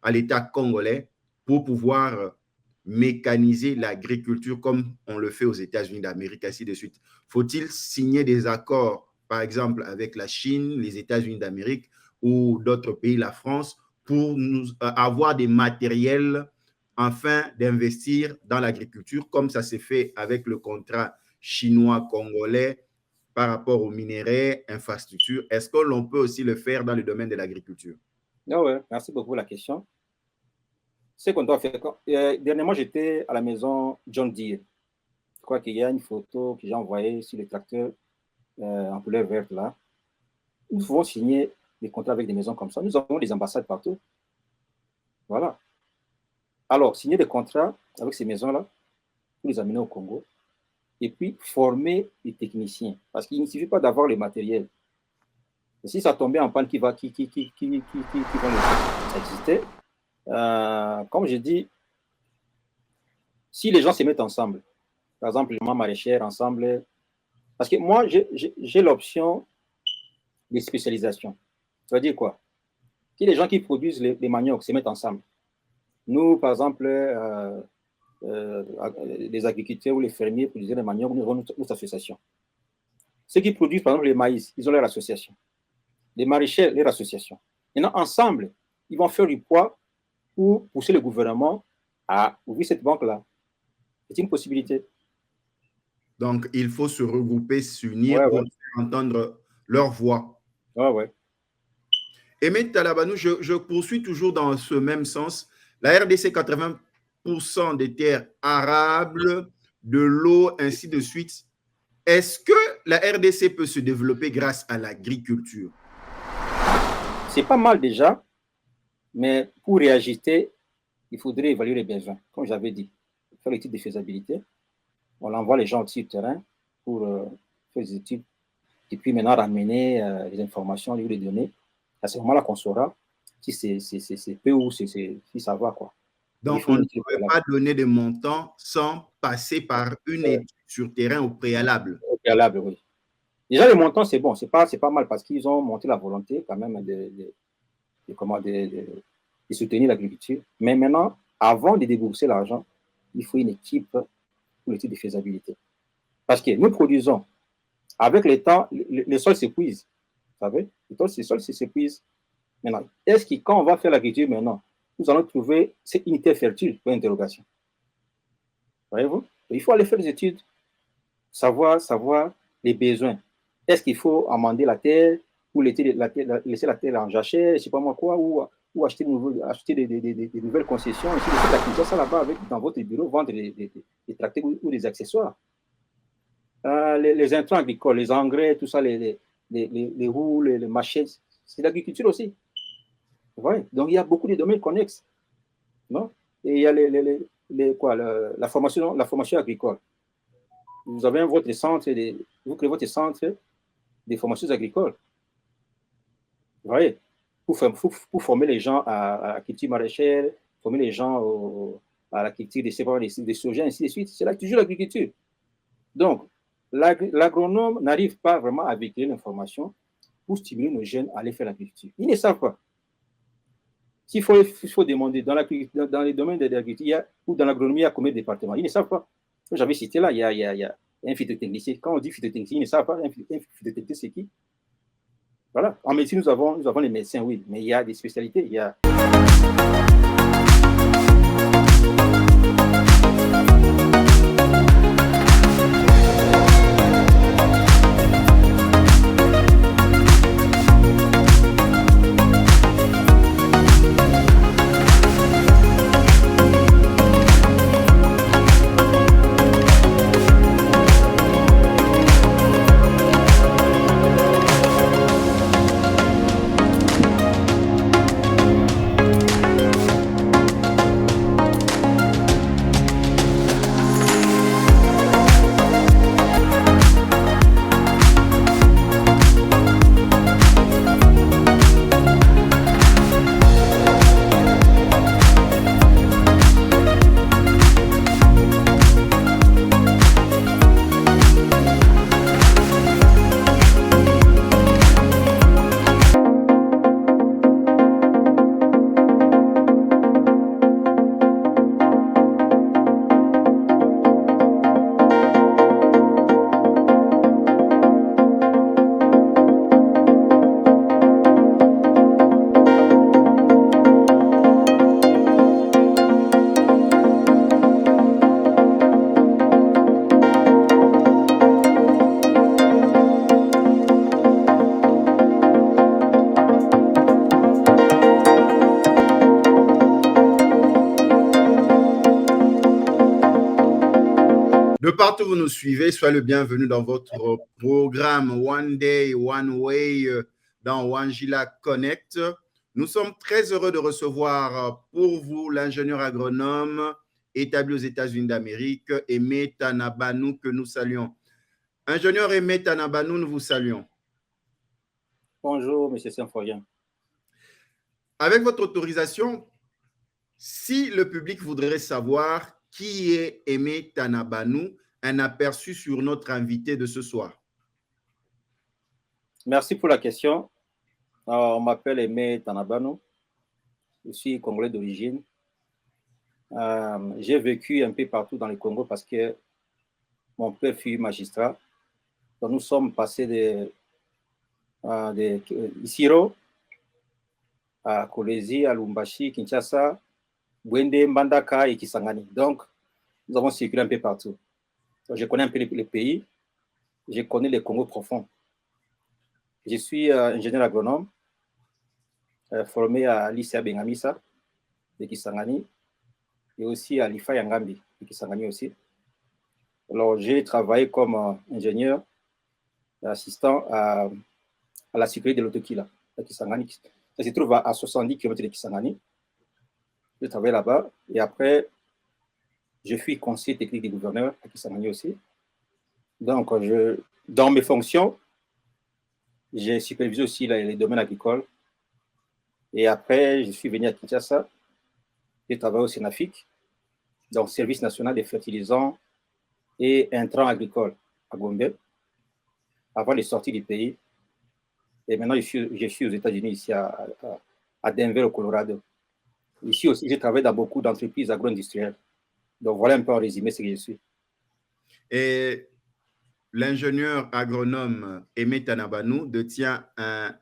à l'État congolais pour pouvoir mécaniser l'agriculture comme on le fait aux États-Unis d'Amérique, ainsi de suite? Faut-il signer des accords, par exemple, avec la Chine, les États-Unis d'Amérique ou d'autres pays, la France, pour nous, avoir des matériels afin d'investir dans l'agriculture, comme ça s'est fait avec le contrat chinois-congolais par rapport aux minerais, infrastructures? Est-ce que l'on peut aussi le faire dans le domaine de l'agriculture? Ah ouais, merci beaucoup pour la question. C'est qu'on doit faire. Dernièrement, j'étais à la maison John Deere. Je crois qu'il y a une photo que j'ai envoyée sur le tracteur en couleur verte là. Nous pouvons signer des contrats avec des maisons comme ça. Nous avons des ambassades partout. Voilà. Alors, signer des contrats avec ces maisons-là, pour les amener au Congo, et puis former les techniciens. Parce qu'il ne suffit pas d'avoir le matériel. Et si ça tombait en panne, qui vont exister? Comme je dis, si les gens se mettent ensemble, par exemple, les maraîchers ensemble, parce que moi, j'ai l'option de spécialisation. Ça veut dire quoi? Si les gens qui produisent les maniocs se mettent ensemble, nous, par exemple, les agriculteurs ou les fermiers produisent les maniocs, nous avons notre association. Ceux qui produisent, par exemple, les maïs, ils ont leur association. Les maraîchers, leur association. Maintenant, ensemble, ils vont faire du poids pour pousser le gouvernement à ouvrir cette banque-là. C'est une possibilité. Donc, il faut se regrouper, s'unir pour faire entendre leur voix. Ouais. Aimé Talabanou, je poursuis toujours dans ce même sens. La RDC, 80% des terres arables, de l'eau, ainsi de suite. Est-ce que la RDC peut se développer grâce à l'agriculture? C'est pas mal déjà, mais pour réajuster, il faudrait évaluer les besoins, comme j'avais dit. Faire l'étude de faisabilité. On envoie les gens sur le terrain pour faire des études et puis maintenant ramener les informations, les données. À ce moment-là qu'on saura si c'est peu ou si ça va, quoi. Donc, on ne peut pas donner de montant sans passer par une étude sur terrain au préalable. Au préalable, oui. Déjà, les montants, c'est bon, c'est pas mal parce qu'ils ont monté la volonté quand même de soutenir l'agriculture. Mais maintenant, avant de débourser l'argent, il faut une équipe pour l'étude de faisabilité. Parce que nous produisons, avec le temps, les sols s'épuisent. Vous savez, les sols s'épuisent. Maintenant, est-ce que quand on va faire l'agriculture maintenant, nous allons trouver cette unité fertile pour l'interrogation? Voyez-vous? Il faut aller faire des études, savoir les besoins. Est-ce qu'il faut amender la terre ou laisser la terre en jachère, je ne sais pas moi quoi, ou acheter des nouvelles concessions, et si vous faites ça là-bas dans votre bureau, vendre des tracteurs ou des accessoires. Les intrants agricoles, les engrais, tout ça, les roues, les machettes, c'est l'agriculture aussi. Ouais. Donc, il y a beaucoup de domaines connexes. Non? Et il y a la formation agricole. Vous avez votre centre, vous créez votre centre de formation agricole. Vous voyez? Pour former les gens à la culture maraîchère, former les gens à la culture des soja, ainsi de suite. C'est toujours l'agriculture. Donc, l'agronome n'arrive pas vraiment à véhiculer l'information pour stimuler nos jeunes à aller faire l'agriculture. Ils ne savent pas. S'il faut demander dans les domaines de l'agriculture ou dans l'agronomie, il y a combien de départements? Ils ne savent pas. J'avais cité là, il y a un phytotechnicien. Quand on dit phytotechnicien, ils ne savent pas. Un phytotechnicien, c'est qui? Voilà. En médecine, nous avons les médecins, oui, mais il y a des spécialités. Il y a partout où vous nous suivez, soyez le bienvenu dans votre programme One Day, One Way dans Wangila Connect. Nous sommes très heureux de recevoir pour vous l'ingénieur agronome établi aux États-Unis d'Amérique, Aimé Tanabanou, que nous saluons. Ingénieur Aimé Tanabanou, nous vous saluons. Bonjour, M. Saint-Foyen. Avec votre autorisation, si le public voudrait savoir qui est Aimé Tanabanou, un aperçu sur notre invité de ce soir. Merci pour la question. On m'appelle Aimé Tanabanou. Je suis congolais d'origine. J'ai vécu un peu partout dans le Congo parce que mon père fut magistrat. Donc nous sommes passés de Isiro à Kolwezi, à Lubumbashi, Kinshasa, Bwende, Mbandaka et Kisangani. Donc, nous avons circulé un peu partout. Donc, je connais un peu les pays. Je connais les Congo profonds. Je suis ingénieur agronome, formé à l'ICA Bengamisa de Kisangani et aussi à l'IFA Yangambi de Kisangani aussi. Alors, j'ai travaillé comme ingénieur assistant à la sécurité de l'Autokila à Kisangani. Ça se trouve à 70 km de Kisangani. Je travaille là-bas et après, je suis conseiller technique du gouverneur à Kisangani aussi. Donc, dans mes fonctions, j'ai supervisé aussi les domaines agricoles. Et après, je suis venu à Kinshasa. J'ai travaillé au Sénafic, donc Service national des fertilisants et intrants agricoles à Gombe, avant de sortir du pays. Et maintenant, je suis aux États-Unis, ici à Denver, au Colorado. Ici aussi, j'ai travaillé dans beaucoup d'entreprises agro-industrielles. Donc, voilà un peu en résumé ce que je suis. Et l'ingénieur agronome Aimé Tanabanou détient un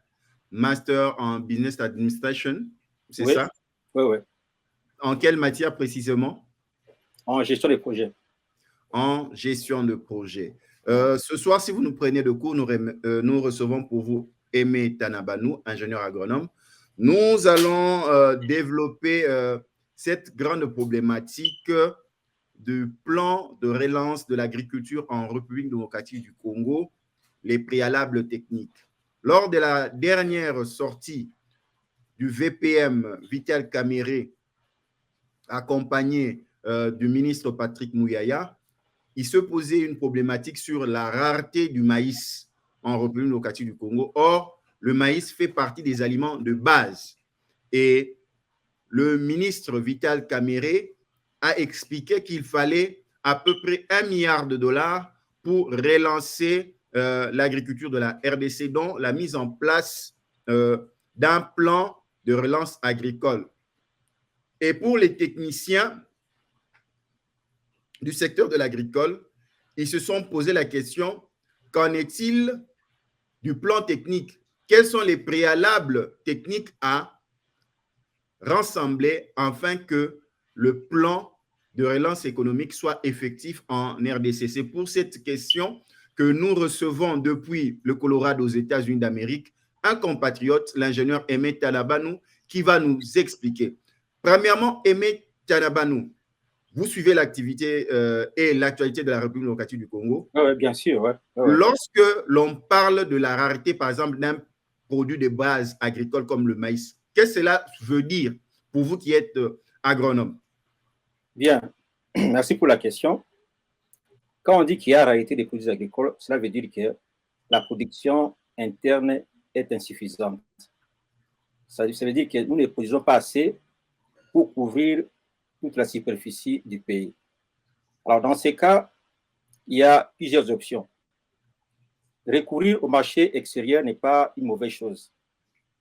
master en business administration, c'est ça? Oui, oui. En quelle matière précisément? En gestion de projet. En gestion de projet. Ce soir, si vous nous prenez de cours, nous recevons pour vous Aimé Tanabanou, ingénieur agronome. Nous allons développer cette grande problématique du plan de relance de l'agriculture en République démocratique du Congo, les préalables techniques. Lors de la dernière sortie du VPM Vital Kamerhe, accompagné du ministre Patrick Mouyaya, il se posait une problématique sur la rareté du maïs en République démocratique du Congo. Or, le maïs fait partie des aliments de base. Et le ministre Vital Kamerhe a expliqué qu'il fallait à peu près 1 milliard de dollars pour relancer l'agriculture de la RDC, dont la mise en place d'un plan de relance agricole. Et pour les techniciens du secteur de l'agricole, ils se sont posé la question, qu'en est-il du plan technique? Quels sont les préalables techniques à rassembler afin que le plan de relance économique soit effectif en RDC? C'est pour cette question que nous recevons depuis le Colorado aux États-Unis d'Amérique un compatriote, l'ingénieur Aimé Tanabanou, qui va nous expliquer. Premièrement, Aimé Tanabanou, vous suivez l'activité et l'actualité de la République démocratique du Congo. Oui, bien sûr. Ouais. Lorsque l'on parle de la rareté, par exemple, d'un produit de base agricole comme le maïs, qu'est-ce que cela veut dire pour vous qui êtes agronome? Bien, merci pour la question. Quand on dit qu'il y a rareté des produits agricoles, cela veut dire que la production interne est insuffisante. Ça veut dire que nous ne produisons pas assez pour couvrir toute la superficie du pays. Alors, dans ces cas, il y a plusieurs options. Recourir au marché extérieur n'est pas une mauvaise chose.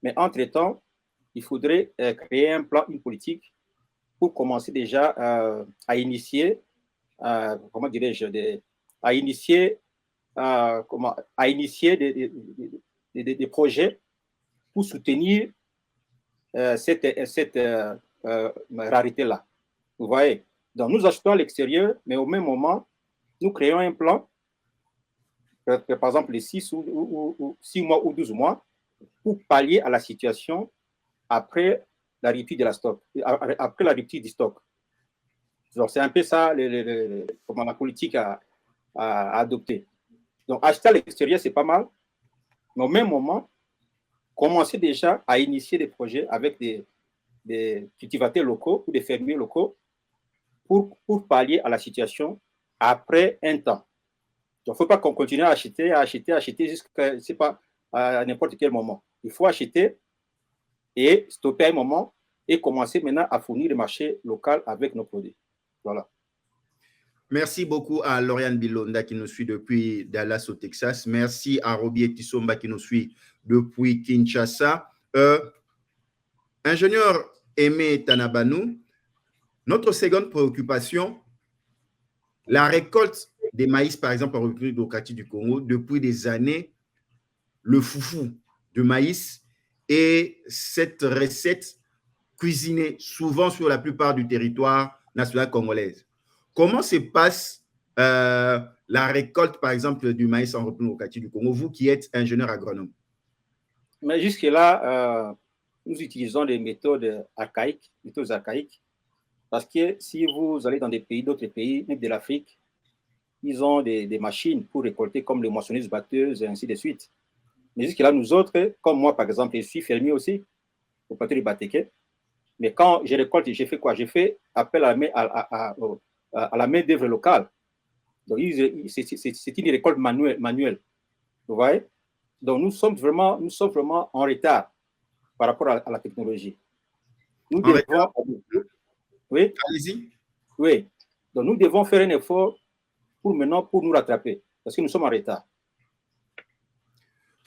Mais entre-temps, il faudrait créer un plan, une politique pour commencer déjà à initier, comment dirais-je, à initier des projets pour soutenir cette rareté-là. Vous voyez? Donc, nous achetons à l'extérieur, mais au même moment, nous créons un plan, par exemple, les 6 mois ou 12 mois, pour pallier à la situation après la rupture de la stock, après la rupture du stock. Donc, c'est un peu ça, comment la politique à adopter. Donc, acheter à l'extérieur, c'est pas mal, mais au même moment, commencer déjà à initier des projets avec des cultivateurs locaux ou des fermiers locaux pour pallier à la situation après un temps. Donc, il ne faut pas qu'on continue à acheter jusqu'à, je sais pas, à n'importe quel moment. Il faut acheter et stopper à un moment et commencer maintenant à fournir le marché local avec nos produits. Voilà. Merci beaucoup à Lauriane Bilonda qui nous suit depuis Dallas au Texas. Merci à Robier Tissomba qui nous suit depuis Kinshasa. Ingénieur Aimé Tanabanou, notre seconde préoccupation, la récolte des maïs, par exemple, en République démocratique du Congo, depuis des années, le foufou de maïs et cette recette cuisinée souvent sur la plupart du territoire national congolais. Comment se passe la récolte, par exemple, du maïs en République démocratique du Congo, vous qui êtes ingénieur agronome? Mais jusque-là, nous utilisons des méthodes archaïques, parce que si vous allez dans d'autres pays, même de l'Afrique, ils ont des machines pour récolter comme les moissonneuses-batteuses et ainsi de suite. Mais jusque-là, nous autres, comme moi par exemple, je suis fermier aussi, au plateau du Bateke, mais quand je récolte, j'ai fait quoi? J'ai fait appel à la main-d'œuvre locale. Donc, c'est une récolte manuelle. Vous voyez? Donc, nous sommes vraiment en retard par rapport à la technologie. Nous devons. Oui? Allez-y. Oui. Donc, nous devons faire un effort pour nous rattraper, parce que nous sommes en retard.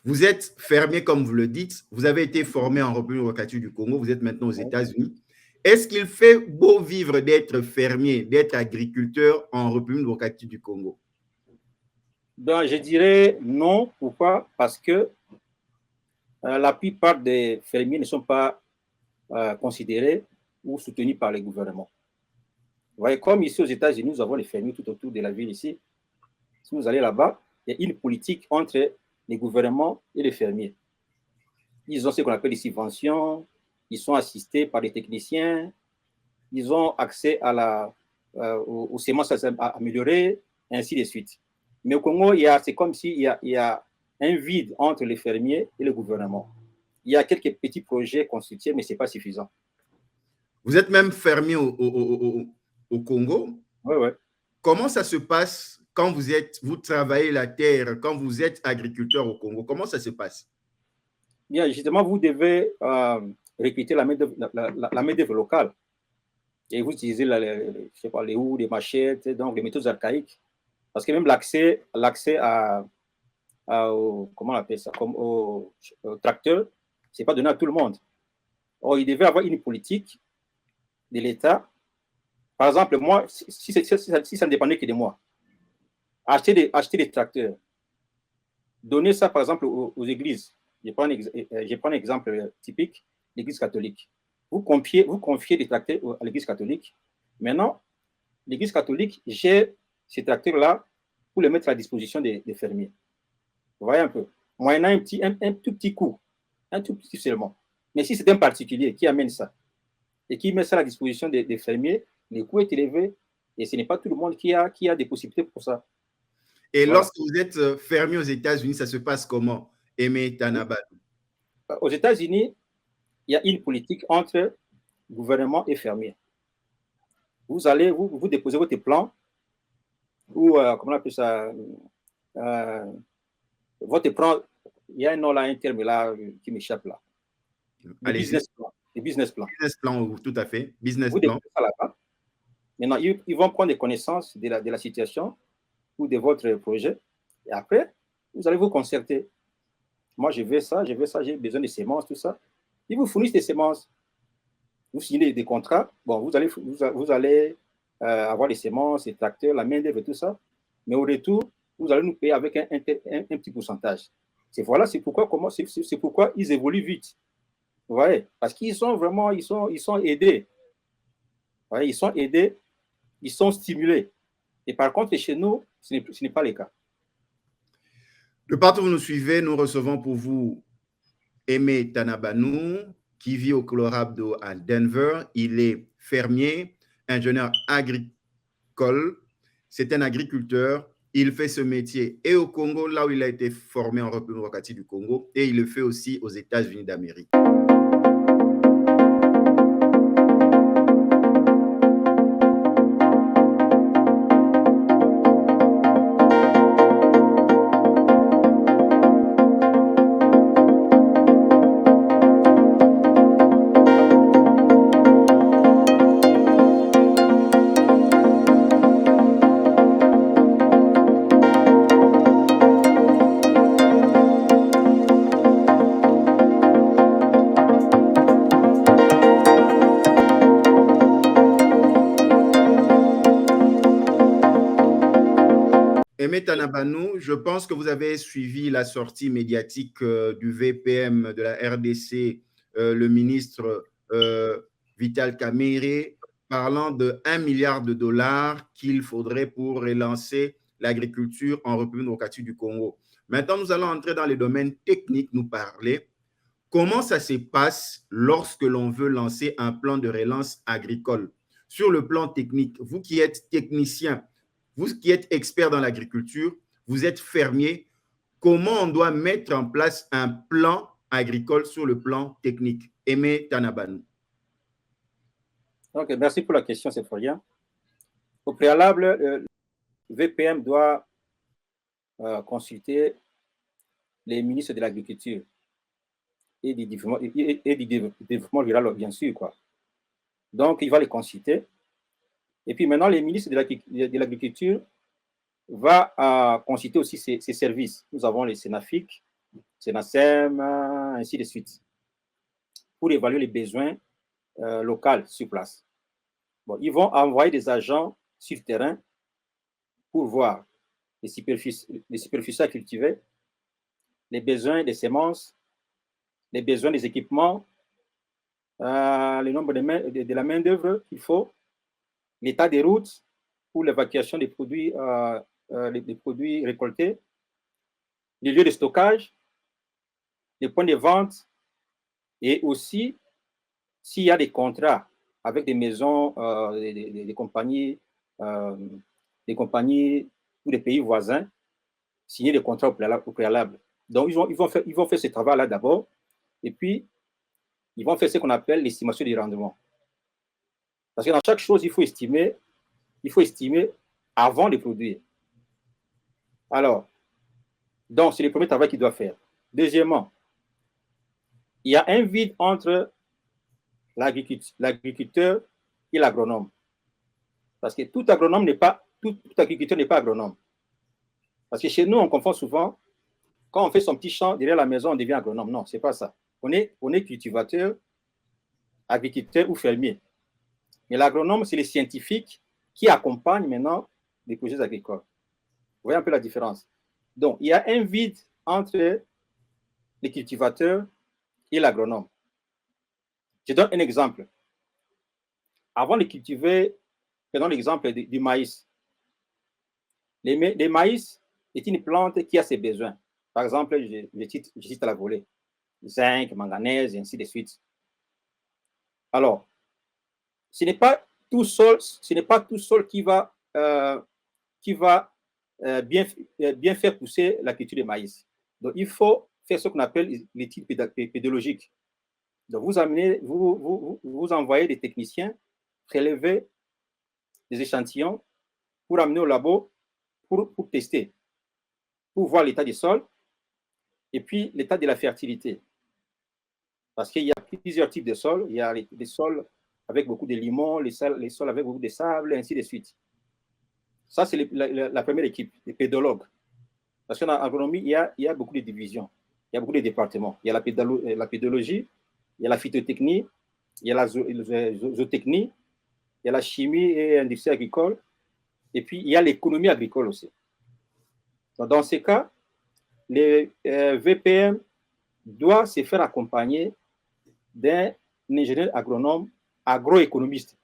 Vous êtes fermier, comme vous le dites. Vous avez été formé en République démocratique du Congo. Vous êtes maintenant aux États-Unis. Est-ce qu'il fait beau vivre d'être fermier, d'être agriculteur en République démocratique du Congo? Ben, je dirais non. Pourquoi? Parce que la plupart des fermiers ne sont pas considérés ou soutenus par les gouvernements. Vous voyez, comme ici aux États-Unis, nous avons les fermiers tout autour de la ville ici. Si vous allez là-bas, il y a une politique entre les gouvernements et les fermiers. Ils ont ce qu'on appelle les subventions, ils sont assistés par des techniciens, ils ont accès aux semences améliorées, et ainsi de suite. Mais au Congo, c'est comme s'il y a un vide entre les fermiers et le gouvernement. Il y a quelques petits projets constitués, mais ce n'est pas suffisant. Vous êtes même fermier au Congo. Oui, oui. Comment ça se passe quand vous travaillez la terre, quand vous êtes agriculteur au Congo? Comment ça se passe? Bien, justement, vous devez recruter la main-d'œuvre locale. Et vous utilisez je sais pas, les houes, les machettes, donc les méthodes archaïques. Parce que même l'accès comment on appelle ça, comme au tracteur, ce n'est pas donné à tout le monde. Or, il devait avoir une politique de l'État. Par exemple, moi, si ça ne dépendait que de moi, acheter des tracteurs, donner ça, par exemple, aux églises. Je prends un exemple typique, l'église catholique. Vous confiez des tracteurs à l'église catholique. Maintenant, l'église catholique gère ces tracteurs-là pour les mettre à la disposition des fermiers. Vous voyez un peu? Moyennant un tout petit coût, un tout petit seulement. Mais si c'est un particulier qui amène ça et qui met ça à la disposition des fermiers, le coût est élevé et ce n'est pas tout le monde qui a des possibilités pour ça. Et voilà. Lorsque vous êtes fermier aux États-Unis, ça se passe comment, Aimé Tanabanou? Aux États-Unis, il y a une politique entre gouvernement et fermier. Vous allez, vous déposez votre plan, ou comment on appelle ça, votre plan, il y a un nom là, un terme là qui m'échappe là. Le business plan. Le business plan. Business plan, tout à fait. Business vous plan. Ça là-bas. Maintenant, ils vont prendre des connaissances de la situation ou de votre projet. Et après, vous allez vous concerter. Moi, je veux ça, j'ai besoin de semences, tout ça. Ils vous fournissent des semences. Vous signez des contrats. Bon, vous allez avoir les semences, les tracteurs, la main-d'œuvre et tout ça. Mais au retour, vous allez nous payer avec un petit pourcentage. C'est pourquoi ils évoluent vite. Vous voyez? Parce qu'ils sont vraiment, ils sont aidés. Vous voyez, ils sont aidés, ils sont stimulés. Et par contre, chez nous, ce n'est pas le cas. De partout où vous nous suivez, nous recevons pour vous Aimé Tanabanou, qui vit au Colorado à Denver. Il est fermier, ingénieur agricole. C'est un agriculteur il fait ce métier et au Congo, là où il a été formé en République démocratique du Congo, et il le fait aussi aux États-Unis d'Amérique. Aimé Tanabanou, je pense que vous avez suivi la sortie médiatique du VPM de la RDC, le ministre Vital Kamerhe, parlant de 1 milliard de dollars qu'il faudrait pour relancer l'agriculture en République démocratique du Congo. Maintenant, nous allons entrer dans les domaines techniques, nous parler. Comment ça se passe lorsque l'on veut lancer un plan de relance agricole? Sur le plan technique, vous qui êtes technicien, vous qui êtes expert dans l'agriculture, vous êtes fermier, comment on doit mettre en place un plan agricole sur le plan technique? Aimé Tanabanou. Ok, merci pour la question, c'est Florian. Au préalable, le VPM doit consulter les ministres de l'Agriculture et du développement rural, bien sûr, quoi. Donc, il va les consulter. Et puis maintenant, les ministres de l'Agriculture vont consulter aussi ces services. Nous avons les Sénafic, Sénasem, ainsi de suite, pour évaluer les besoins locaux sur place. Bon, ils vont envoyer des agents sur le terrain pour voir les superficies à cultiver, les besoins des semences, les besoins des équipements, le nombre de la main-d'œuvre qu'il faut, l'état des routes pour l'évacuation des produits récoltés, les lieux de stockage, les points de vente, et aussi s'il y a des contrats avec des maisons, des compagnies ou des pays voisins, signer des contrats au préalable. Donc, ils vont faire ce travail-là d'abord, et puis ils vont faire ce qu'on appelle l'estimation du rendement. Parce que dans chaque chose, il faut estimer avant de produire. Alors, donc, c'est le premier travail qu'il doit faire. Deuxièmement, il y a un vide entre l'agriculteur et l'agronome. Parce que tout agriculteur n'est pas agronome. Parce que chez nous, on confond souvent, quand on fait son petit champ derrière la maison, on devient agronome. Non, ce n'est pas ça. On est cultivateur, agriculteur ou fermier. Mais l'agronome, c'est les scientifiques qui accompagnent maintenant les projets agricoles. Vous voyez un peu la différence. Donc, il y a un vide entre les cultivateurs et l'agronome. Je donne un exemple. Avant de cultiver, prenons l'exemple du maïs. Le maïs est une plante qui a ses besoins. Par exemple, je cite à la volée, zinc, manganèse, et ainsi de suite. Alors, ce n'est pas tout seul qui va bien faire pousser la culture de maïs. Donc, il faut faire ce qu'on appelle l'étude pédologique. Donc, vous envoyez des techniciens prélever des échantillons pour amener au labo pour tester, pour voir l'état des sols et puis l'état de la fertilité. Parce qu'il y a plusieurs types de sols. Il y a des sols avec beaucoup de limon, les sols avec beaucoup de sable, et ainsi de suite. Ça, c'est la première équipe, les pédologues. Parce qu'en agronomie, il y a beaucoup de divisions, il y a beaucoup de départements. Il y a la pédologie, il y a la phytotechnie, il y a la zootechnie, il y a la chimie et l'industrie agricole, et puis il y a l'économie agricole aussi. Donc, dans ces cas, le VPM doit se faire accompagner d'un ingénieur agronome agroéconomiste.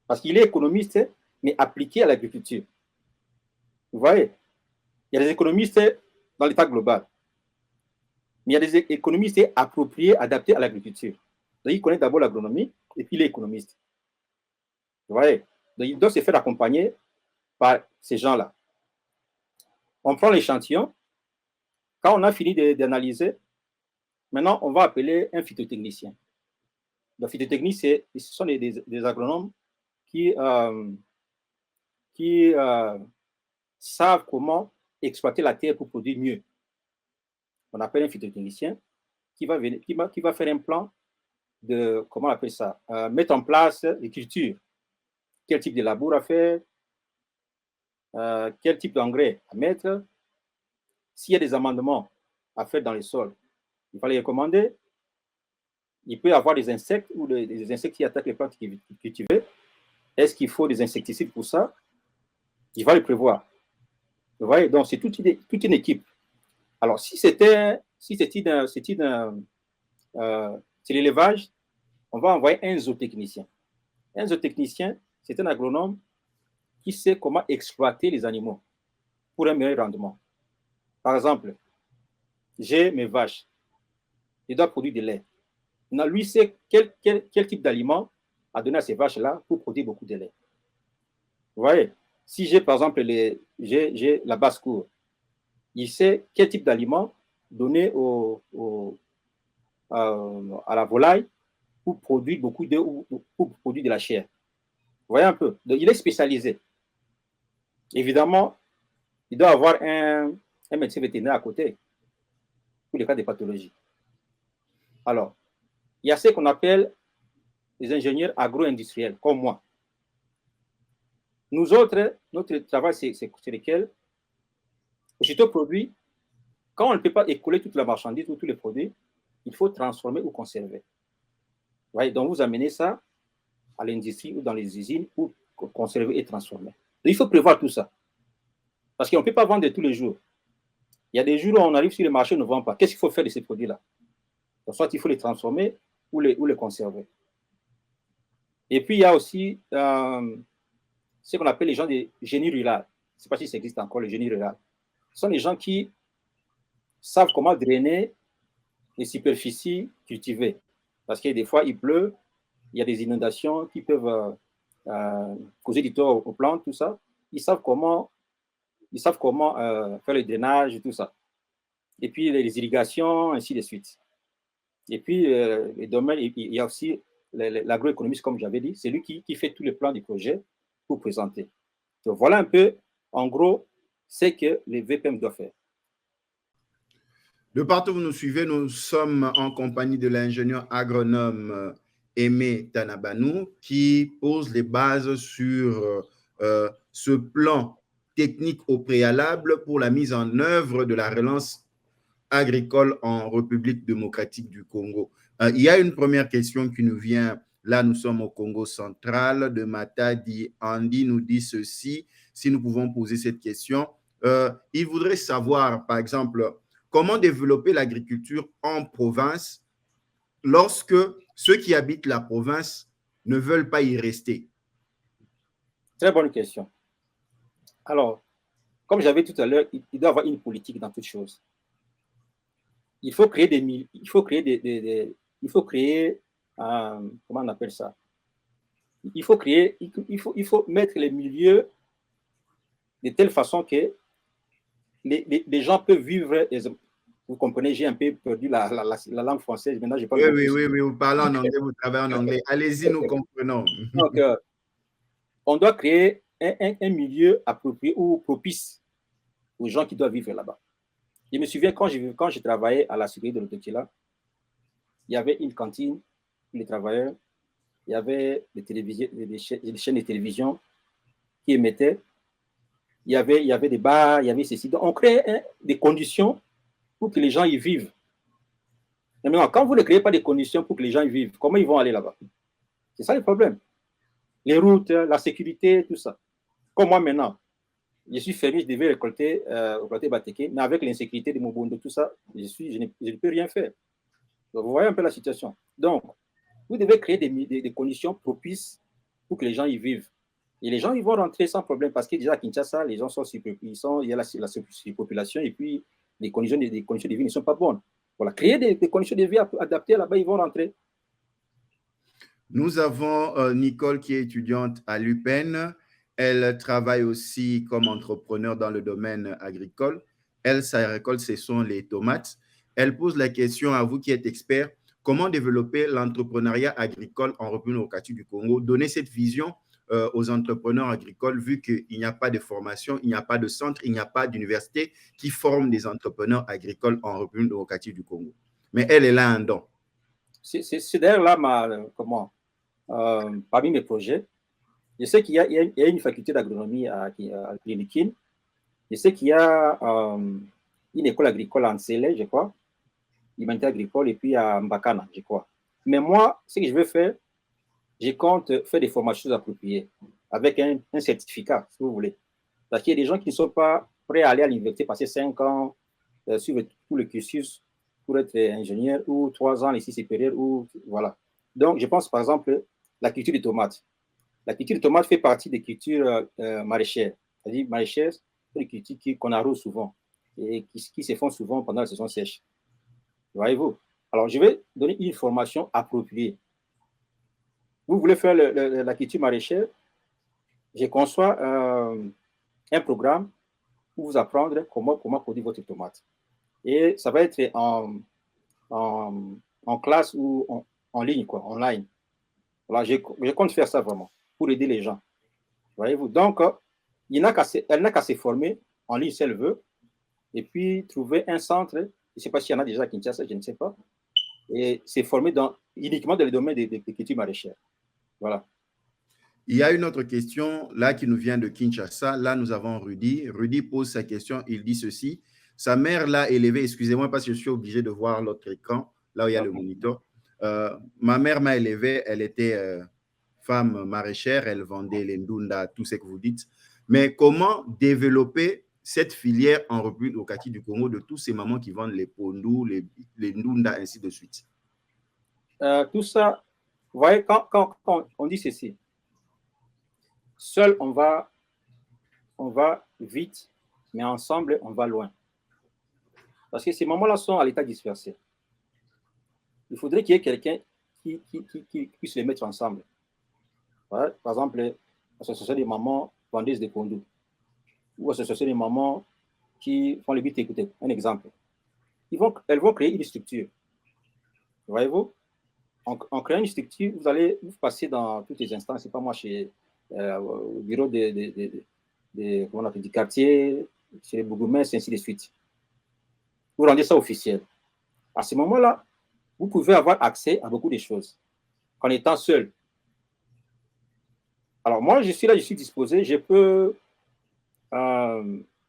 Parce qu'il est économiste, mais appliqué à l'agriculture. Vous voyez, il y a des économistes dans l'état global, mais il y a des économistes appropriés, adaptés à l'agriculture. Donc, il connaît d'abord l'agronomie, et puis il est économiste. Vous voyez, donc il doit se faire accompagner par ces gens-là. On prend l'échantillon. Quand on a fini d'analyser, maintenant, on va appeler un phytotechnicien. Le phytotechnicien, ce sont des agronomes qui savent comment exploiter la terre pour produire mieux. On appelle un phytotechnicien qui va faire un plan de, comment on appelle ça, mettre en place les cultures. Quel type de labour à faire, quel type d'engrais à mettre. S'il y a des amendements à faire dans les sols, il va les recommander. Il peut y avoir des insectes ou des insectes qui attaquent les plantes cultivées. Est-ce qu'il faut des insecticides pour ça? Il va le prévoir. Vous voyez, donc c'est toute une équipe. Alors, si c'est l'élevage, on va envoyer un zootechnicien. Un zootechnicien, c'est un agronome qui sait comment exploiter les animaux pour un meilleur rendement. Par exemple, j'ai mes vaches. Ils doivent produire du lait. Maintenant, lui sait quel type d'aliment à donner à ces vaches-là pour produire beaucoup de lait. Vous voyez, si j'ai par exemple j'ai la basse-cour, il sait quel type d'aliment donner à la volaille pour produire beaucoup de, pour produire de la chair. Vous voyez un peu. Donc, il est spécialisé. Évidemment, il doit avoir un médecin vétérinaire à côté pour les cas de pathologie. Alors, il y a ce qu'on appelle les ingénieurs agro-industriels, comme moi. Nous autres, notre travail, c'est lequel? Aussitôt produit, quand on ne peut pas écouler toute la marchandise ou tous les produits, il faut transformer ou conserver. Ouais, donc, vous amenez ça à l'industrie ou dans les usines pour conserver et transformer. Donc, il faut prévoir tout ça. Parce qu'on ne peut pas vendre tous les jours. Il y a des jours où on arrive sur le marché, on ne vend pas. Qu'est-ce qu'il faut faire de ces produits-là? Soit il faut les transformer ou les conserver. Et puis, il y a aussi ce qu'on appelle les gens de génie rural. Je ne sais pas si ça existe encore, le génie rural. Ce sont les gens qui savent comment drainer les superficies cultivées. Parce que des fois, il pleut, il y a des inondations qui peuvent causer du tort aux plantes, tout ça. Ils savent comment faire le drainage et tout ça. Et puis, les irrigations, ainsi de suite. Et puis, les domaines, il y a aussi l'agroéconomiste, comme j'avais dit, c'est lui qui fait tous les plans du projet pour présenter. Donc, voilà un peu, en gros, ce que les VPM doivent faire. De partout où vous nous suivez, nous sommes en compagnie de l'ingénieur agronome Aimé Tanabanou qui pose les bases sur ce plan technique au préalable pour la mise en œuvre de la relance agricole en République démocratique du Congo. Il y a une première question qui nous vient. Là, nous sommes au Congo central. De Matadi Andy nous dit ceci, si nous pouvons poser cette question. Il voudrait savoir, par exemple, comment développer l'agriculture en province lorsque ceux qui habitent la province ne veulent pas y rester? Très bonne question. Alors, comme j'avais tout à l'heure, il doit y avoir une politique dans toute chose. Il faut créer comment on appelle ça? Il faut mettre les milieux de telle façon que les gens peuvent vivre. Vous comprenez, j'ai un peu perdu la langue française. Maintenant, j'ai pas oui, vous parlez en anglais, vous travaillez en anglais. Allez-y, nous comprenons. Donc, on doit créer un milieu approprié ou propice aux gens qui doivent vivre là-bas. Je me souviens, quand je travaillais à la sécurité de l'Otokila, il y avait une cantine pour les travailleurs, il y avait des chaînes de télévision qui émettaient, il y avait des bars, il y avait ceci. Donc, on crée des conditions pour que les gens y vivent. Mais maintenant, quand vous ne créez pas des conditions pour que les gens y vivent, comment ils vont aller là-bas? C'est ça le problème. Les routes, la sécurité, tout ça. Comme moi maintenant, je suis fermier, je devais récolter Bateke, mais avec l'insécurité de Mobondo, tout ça, je ne peux rien faire. Donc, vous voyez un peu la situation. Donc, vous devez créer des conditions propices pour que les gens y vivent. Et les gens, ils vont rentrer sans problème parce que déjà à Kinshasa, les gens sont il y a la surpopulation et puis les conditions de vie ne sont pas bonnes. Voilà, créer des conditions de vie adaptées là-bas, ils vont rentrer. Nous avons Nicole qui est étudiante à l'UPEN Elle travaille aussi comme entrepreneur dans le domaine agricole. Elle, sa récolte, ce sont les tomates. Elle pose la question à vous qui êtes expert, comment développer l'entrepreneuriat agricole en République démocratique du Congo, donner cette vision aux entrepreneurs agricoles, vu qu'il n'y a pas de formation, il n'y a pas de centre, il n'y a pas d'université qui forme des entrepreneurs agricoles en République démocratique du Congo. Mais elle est là un don. C'est d'ailleurs là parmi mes projets. Je sais qu'il y a une faculté d'agronomie à Klinikin. Je sais qu'il y a une école agricole à Nsele, je crois, humanité agricole, et puis à Mbakana, je crois. Mais moi, ce que je veux faire, je compte faire des formations appropriées avec un certificat, si vous voulez. Parce qu'il y a des gens qui ne sont pas prêts à aller à l'université, passer 5 ans, suivre tout le cursus pour être ingénieur, ou 3 ans, ici supérieur, ou voilà. Donc, je pense par exemple la culture des tomates. La culture de tomates fait partie des cultures maraîchères. C'est-à-dire maraîchères, c'est des cultures qu'on arrose souvent et qui se font souvent pendant la saison sèche. Voyez-vous? Alors, je vais donner une formation appropriée. Vous voulez faire la culture maraîchère? Je conçois un programme pour vous apprendre comment produire votre tomate. Et ça va être en classe ou en ligne, quoi, online. Voilà, je compte faire ça vraiment pour aider les gens. Voyez-vous? Donc, elle n'a qu'à se former en ligne si elle veut, et puis trouver un centre, je ne sais pas s'il y en a déjà à Kinshasa, je ne sais pas, et se former uniquement dans le domaine des cultures maraîchères. Voilà. Il y a une autre question là qui nous vient de Kinshasa. Là, nous avons Rudy. Rudy pose sa question. Il dit ceci. Sa mère l'a élevé. Excusez-moi parce que je suis obligé de voir l'autre écran, là où il y a le moniteur. Ma mère m'a élevé. Elle était femme maraîchère. Elle vendait les ndunda, tout ce que vous dites. Mais comment développer cette filière en République démocratique du Congo de tous ces mamans qui vendent les pondous, les ndunda, ainsi de suite? Tout ça, vous voyez, quand on dit ceci, seul on va vite, mais ensemble on va loin. Parce que ces mamans-là sont à l'état dispersé. Il faudrait qu'il y ait quelqu'un qui puisse les mettre ensemble. Ouais, par exemple, l'association des mamans vendeuses de pondous ou l'association des mamans qui font les bits écoutés. Un exemple. Elles vont créer une structure. Voyez-vous? En créant une structure, vous allez vous passer dans toutes les instances, c'est pas moi, au bureau comment on appelle, du quartier, chez les bourgmestres, ainsi de suite. Vous rendez ça officiel. À ce moment-là, vous pouvez avoir accès à beaucoup de choses en étant seul. Alors moi, je suis là, je suis disposé, je peux...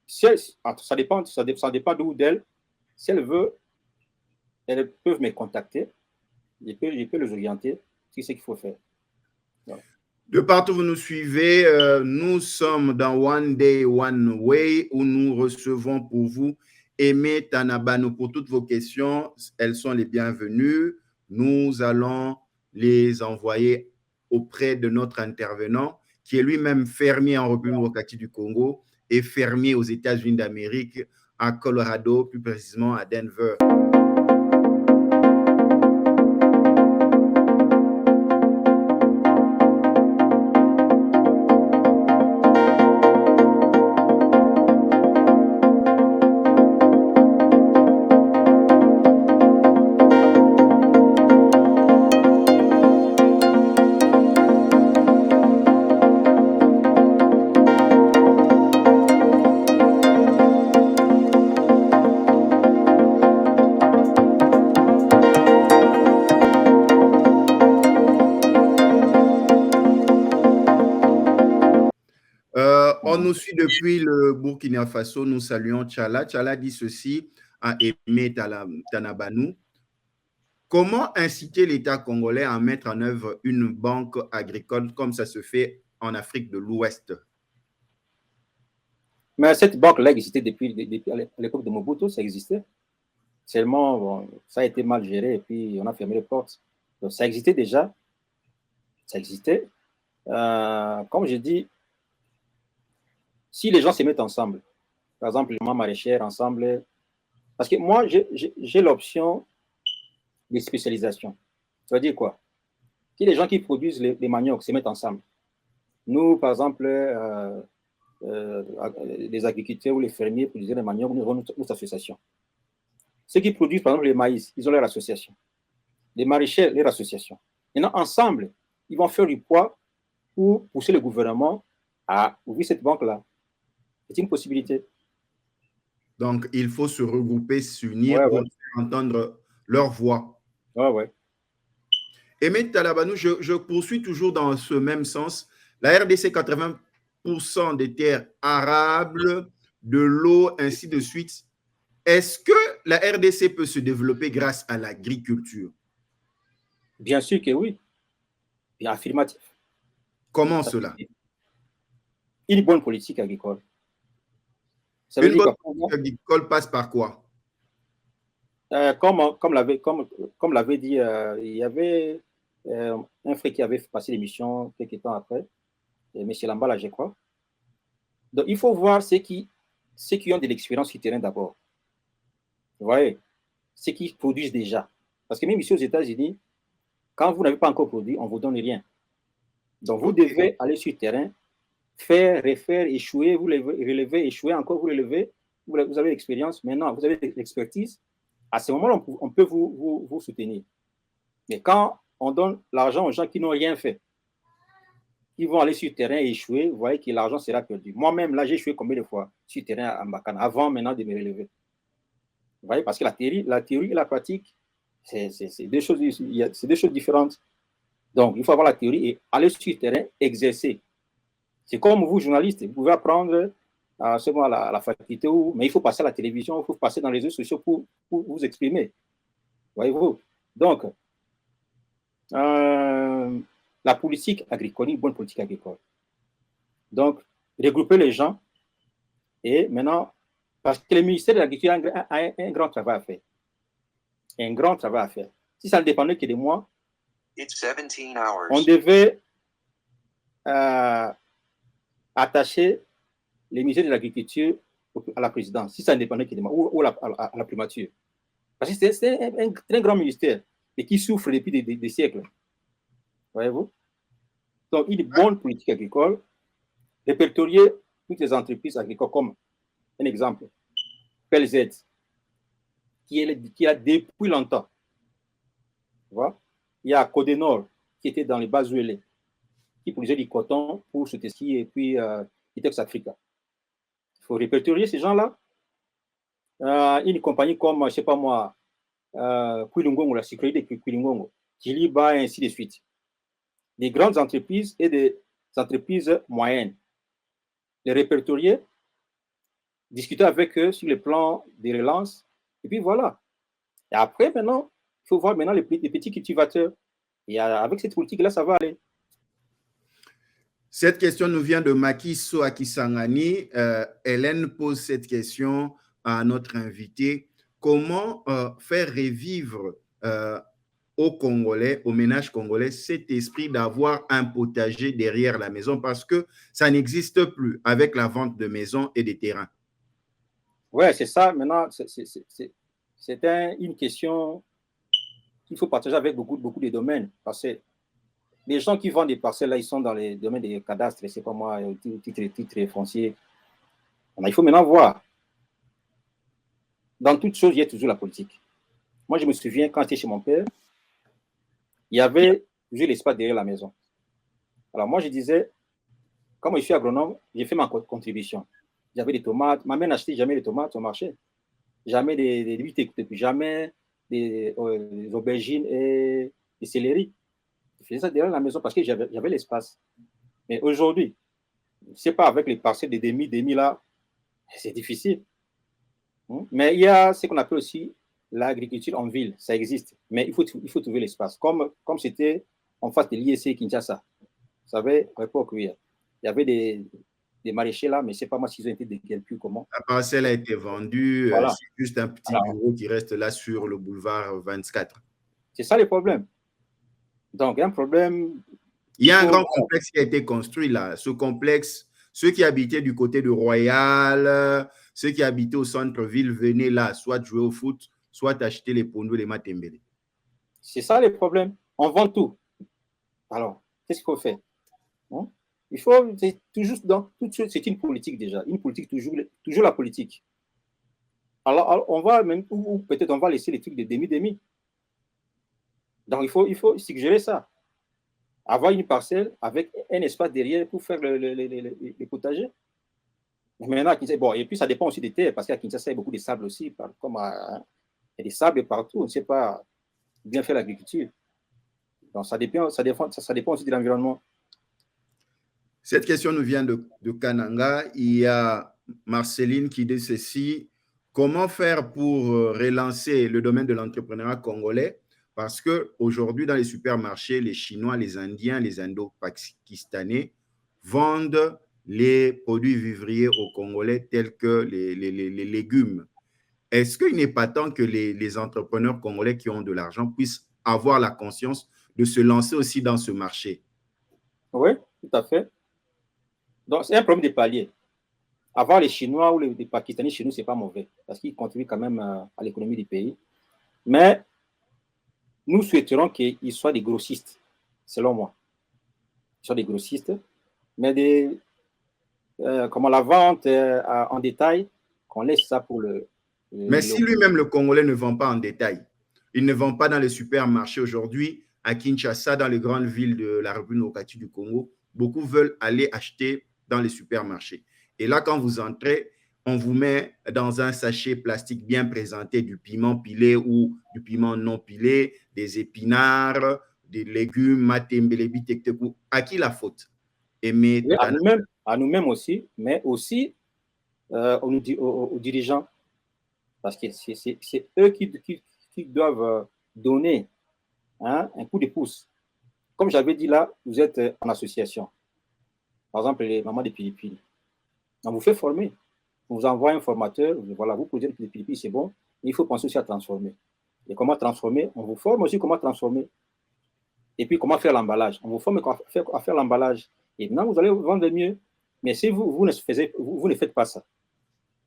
ça dépend d'où d'elle. Si elle veut, elles peuvent me contacter. Je peux les orienter sur ce qu'il faut faire. Voilà. De partout où vous nous suivez, nous sommes dans One Day, One Way, où nous recevons pour vous Aimé Tanabano pour toutes vos questions. Elles sont les bienvenues. Nous allons les envoyer auprès de notre intervenant, qui est lui-même fermier en République démocratique du Congo et fermier aux États-Unis d'Amérique, à Colorado, plus précisément à Denver. On nous suit depuis le Burkina Faso. Nous saluons Tchala. Tchala dit ceci à Aimé Tanabanou. Comment inciter l'État congolais à mettre en œuvre une banque agricole comme ça se fait en Afrique de l'Ouest? Mais cette banque-là existait depuis à l'époque de Mobutu, ça existait. Seulement, bon, ça a été mal géré et puis on a fermé les portes. Donc, ça existait déjà. Ça existait. Comme je dis, si les gens se mettent ensemble, par exemple, les mamans maraîchères ensemble, parce que moi, j'ai l'option de spécialisation. Ça veut dire quoi? Que les gens qui produisent les maniocs se mettent ensemble. Nous, par exemple, les agriculteurs ou les fermiers produisent des manioc, nous avons notre association. Ceux qui produisent, par exemple, les maïs, ils ont leur association. Les maraîchers, leur association. Maintenant, ensemble, ils vont faire du poids pour pousser le gouvernement à ouvrir cette banque-là. C'est une possibilité. Donc, il faut se regrouper, s'unir Ouais, pour ouais. faire entendre leur voix. Ouais, ouais. Aimé Talabanou, je poursuis toujours dans ce même sens. La RDC, 80% des terres arables, de l'eau, ainsi de suite. Est-ce que la RDC peut se développer grâce à l'agriculture? Bien sûr que oui. Bien affirmatif. Comment Ça, cela? une bonne politique agricole. Ça veut Une dire bonne quoi? politique agricole passe par quoi? Comme l'avait dit, il y avait un frère qui avait passé l'émission quelques temps après, M. Lambala, je crois. Donc, il faut voir ceux qui ont de l'expérience sur le terrain d'abord. Vous voyez, ceux qui produisent déjà. Parce que même ici aux États-Unis, quand vous n'avez pas encore produit, on ne vous donne rien. Donc, vous Okay. devez aller sur le terrain, faire, refaire, échouer, vous relever, échouer, encore vous relever. Vous avez l'expérience. Maintenant, vous avez l'expertise. À ce moment-là, on peut vous soutenir. Mais quand on donne l'argent aux gens qui n'ont rien fait, qui vont aller sur le terrain et échouer, vous voyez que l'argent sera perdu. Moi-même, là, j'ai échoué combien de fois sur le terrain à Mbakana, avant maintenant de me relever. Vous voyez, parce que la théorie et la pratique, c'est deux choses différentes. Donc, il faut avoir la théorie et aller sur le terrain, exercer. C'est comme vous, journalistes, vous pouvez apprendre à la faculté, mais il faut passer à la télévision, il faut passer dans les réseaux sociaux pour vous exprimer. Voyez-vous? Donc, la politique agricole, une bonne politique agricole. Donc, regrouper les gens et maintenant, parce que le ministère de l'Agriculture a un grand travail à faire. Un grand travail à faire. Si ça ne dépendait que de moi, on devait attacher le ministère de l'Agriculture à la présidence, si ça ne dépendait que de moi, ou à la primature. Parce que c'est un très grand ministère et qui souffre depuis des siècles. Voyez-vous? Donc, une bonne politique agricole, répertorier toutes les entreprises agricoles comme un exemple, PLZ, qui est là depuis longtemps. Tu vois? Il y a Codenor, qui était dans les Bazuélés, qui produisait du coton pour Soteski et puis Itex Africa. Il faut répertorier ces gens-là. Une compagnie comme, je ne sais pas moi, Quilungongo, la sécurité de Quilungongo, Kiliba et ainsi de suite. Des grandes entreprises et des entreprises moyennes. Les répertorier, discuter avec eux sur le plan des relances, et puis voilà. Et après, maintenant, il faut voir maintenant les petits cultivateurs. Et avec cette politique-là, ça va aller. Cette question nous vient de Makiso Akisangani. Hélène pose cette question à notre invité. Comment faire revivre aux Congolais, aux ménages congolais, cet esprit d'avoir un potager derrière la maison parce que ça n'existe plus avec la vente de maisons et des terrains? Ouais, c'est ça. Maintenant, c'est une question qu'il faut partager avec beaucoup de domaines. Parce que les gens qui vendent des parcelles, là, ils sont dans les domaines des cadastres, c'est pas moi, titres fonciers. Il faut maintenant voir. Dans toute chose, il y a toujours la politique. Moi, je me souviens, quand j'étais chez mon père, il y avait toujours l'espace derrière la maison. Alors moi, je disais, comme je suis agronome, j'ai fait ma contribution. J'avais des tomates. Ma mère n'achetait jamais des tomates au marché. Jamais des huîtres, jamais des aubergines et des céleri. Je faisais ça derrière la maison parce que j'avais l'espace. Mais aujourd'hui, je ne sais pas, avec les parcelles de demi là, c'est difficile. Mais il y a ce qu'on appelle aussi l'agriculture en ville. Ça existe. Mais il faut trouver l'espace. Comme c'était en face de l'IEC Kinshasa. Vous savez, à l'époque, il y avait des maraîchers là, mais je ne sais pas moi s'ils ont été dégueulés comment. La parcelle a été vendue. Voilà. C'est juste un petit bureau qui reste là sur le boulevard 24. C'est ça le problème. Donc, il y a un problème. Il y a un grand complexe qui a été construit là. Ce complexe, ceux qui habitaient du côté de Royal, ceux qui habitaient au centre-ville venaient là, soit jouer au foot, soit acheter les pondos, les matembele. C'est ça le problème. On vend tout. Alors, qu'est-ce qu'il faut faire? Il faut, c'est toujours dans, c'est une politique déjà, une politique toujours la politique. Alors on va même, ou peut-être on va laisser les trucs de demi-demi. Donc il faut suggérer ça. Avoir une parcelle avec un espace derrière pour faire les potagers. Maintenant, bon, et puis ça dépend aussi des terres, parce qu'à Kinshasa, il y a beaucoup de sable aussi, comme il y a des sables partout, on ne sait pas bien faire l'agriculture. Donc ça dépend aussi de l'environnement. Cette question nous vient de Kananga. Il y a Marceline qui dit ceci. Comment faire pour relancer le domaine de l'entrepreneuriat congolais? Parce qu'aujourd'hui, dans les supermarchés, les Chinois, les Indiens, les Indo-Pakistanais vendent les produits vivriers aux Congolais tels que les légumes. Est-ce qu'il n'est pas temps que les entrepreneurs congolais qui ont de l'argent puissent avoir la conscience de se lancer aussi dans ce marché? Oui, tout à fait. Donc, c'est un problème de palier. Avoir les Chinois ou les Pakistanais chez nous, ce n'est pas mauvais, parce qu'ils contribuent quand même à l'économie du pays. Mais nous souhaiterons qu'ils soient des grossistes, selon moi. Ils soient des grossistes, mais comment la vente en détail, qu'on laisse ça pour Mais si lui-même, le Congolais, ne vend pas en détail, il ne vend pas dans les supermarchés aujourd'hui, à Kinshasa, dans les grandes villes de la République démocratique du Congo, beaucoup veulent aller acheter dans les supermarchés. Et là, quand vous entrez, on vous met dans un sachet plastique bien présenté du piment pilé ou du piment non pilé, des épinards, des légumes, matembelebi, tektekou. À qui la faute? À nous-mêmes aussi, mais aussi aux dirigeants. Parce que c'est eux qui doivent donner un coup de pouce. Comme j'avais dit là, vous êtes en association. Par exemple, les mamans des Pilipili. On vous fait former. On vous envoie un formateur. Voilà, vous produisez des Pilipili, c'est bon. Mais il faut penser aussi à transformer. Et comment transformer? On vous forme aussi comment transformer. Et puis comment faire l'emballage. On vous forme à faire l'emballage. Et maintenant, vous allez vendre mieux. Mais si vous ne faites pas ça,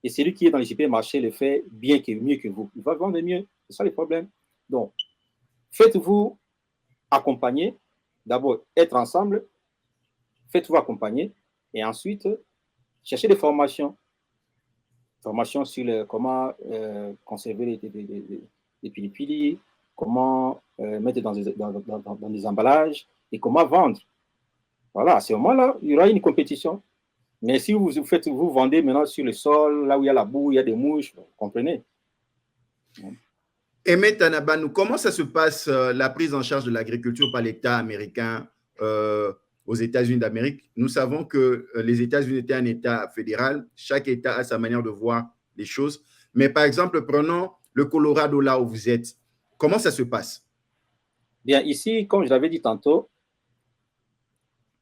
et celui qui est dans les supermarchés le fait mieux que vous, il va vendre mieux. C'est ça le problème. Donc, faites-vous accompagner. D'abord, être ensemble. Faites-vous accompagner. Et ensuite, cherchez des formations. Formations sur comment conserver les pilipili, comment mettre dans des emballages et comment vendre. Voilà, à ce moment-là, il y aura une compétition. Mais si vous vendez maintenant sur le sol, là où il y a la boue, il y a des mouches, vous comprenez? Aimé Tanabanou, comment ça se passe la prise en charge de l'agriculture par l'État américain aux États-Unis d'Amérique? Nous savons que les États-Unis étaient un État fédéral. Chaque État a sa manière de voir les choses. Mais par exemple, prenons le Colorado, là où vous êtes. Comment ça se passe? Bien, ici, comme je l'avais dit tantôt,